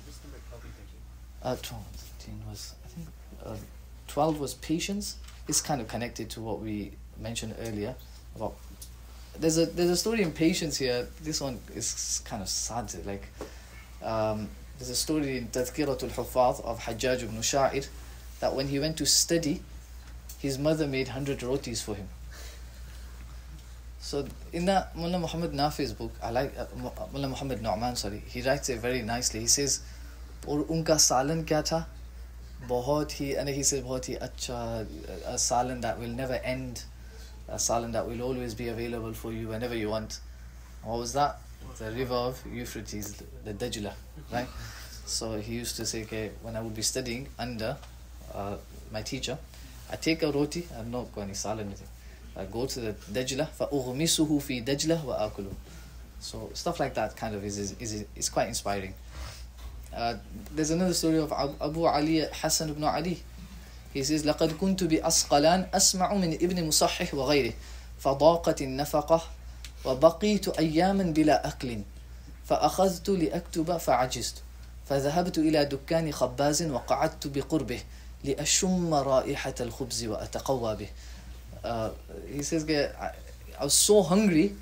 Which number 12 are you thinking? 12, 13 was, I think 12 was patience. It's kind of connected to what we mentioned earlier about. There's a story in patience here. This one is kind of sad. Like there's a story in Tadhkiratul Huffaz of Hajjaj ibn Sha'ir, that when he went to study, his mother made 100 rotis for him. So in that Mullah Muhammad Nafi's book, I like Mullah Muhammad Nu'man, he writes it very nicely. He says, "Aur unka salan kya tha? Bahut hi," and he says, "Bahut hi acha, a salan that will never end, a salan that will always be available for you whenever you want." What was that? The river of Euphrates, the Dajla, right? So he used to say, okay, when I would be studying under my teacher, I take a roti, I'm not going to sal anything. I go to the Dajla, فَأُغْمِسُهُ فِي دَجْلَةِ وَآكُلُهُ. So stuff like that kind of is quite inspiring. There's another story of Abu Ali Hassan ibn Ali. He says, لَقَدْ كُنْتُ بِأَسْقَلَانِ أَسْمَعُ مِنْ إِبْنِ مُصَحِّحِ وَغَيْرِهِ فَضَاقَتِ النَّفَقَةِ وَبَقِيتُ أَيَّامًا بِلَا أَكْلٍ فأخذت لأكتب فعجزت فذهبت إلى دكان خباز وقعدت بقربه لأشم رائحة الخبز وأتقوى به. He says, I was so hungry,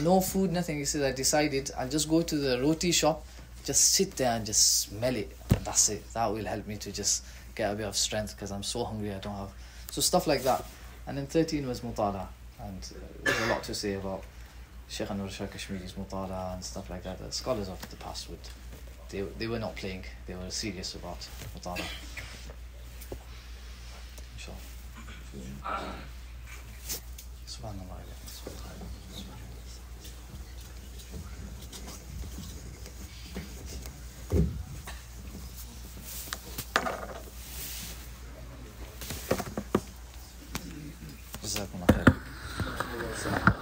no food, nothing. He says, I decided I'll just go to the roti shop, just sit there and just smell it. That's it. That will help me to just get a bit of strength because I'm so hungry, I don't have. So stuff like that. And then 13 was mutala. And there's a lot to say about Sheikh Anwar Shah Kashmiri's mutala and stuff like that. The scholars of the past they were not playing, they were serious about mutala. Inshallah. Subhanallah. جزاكم الله خيرا.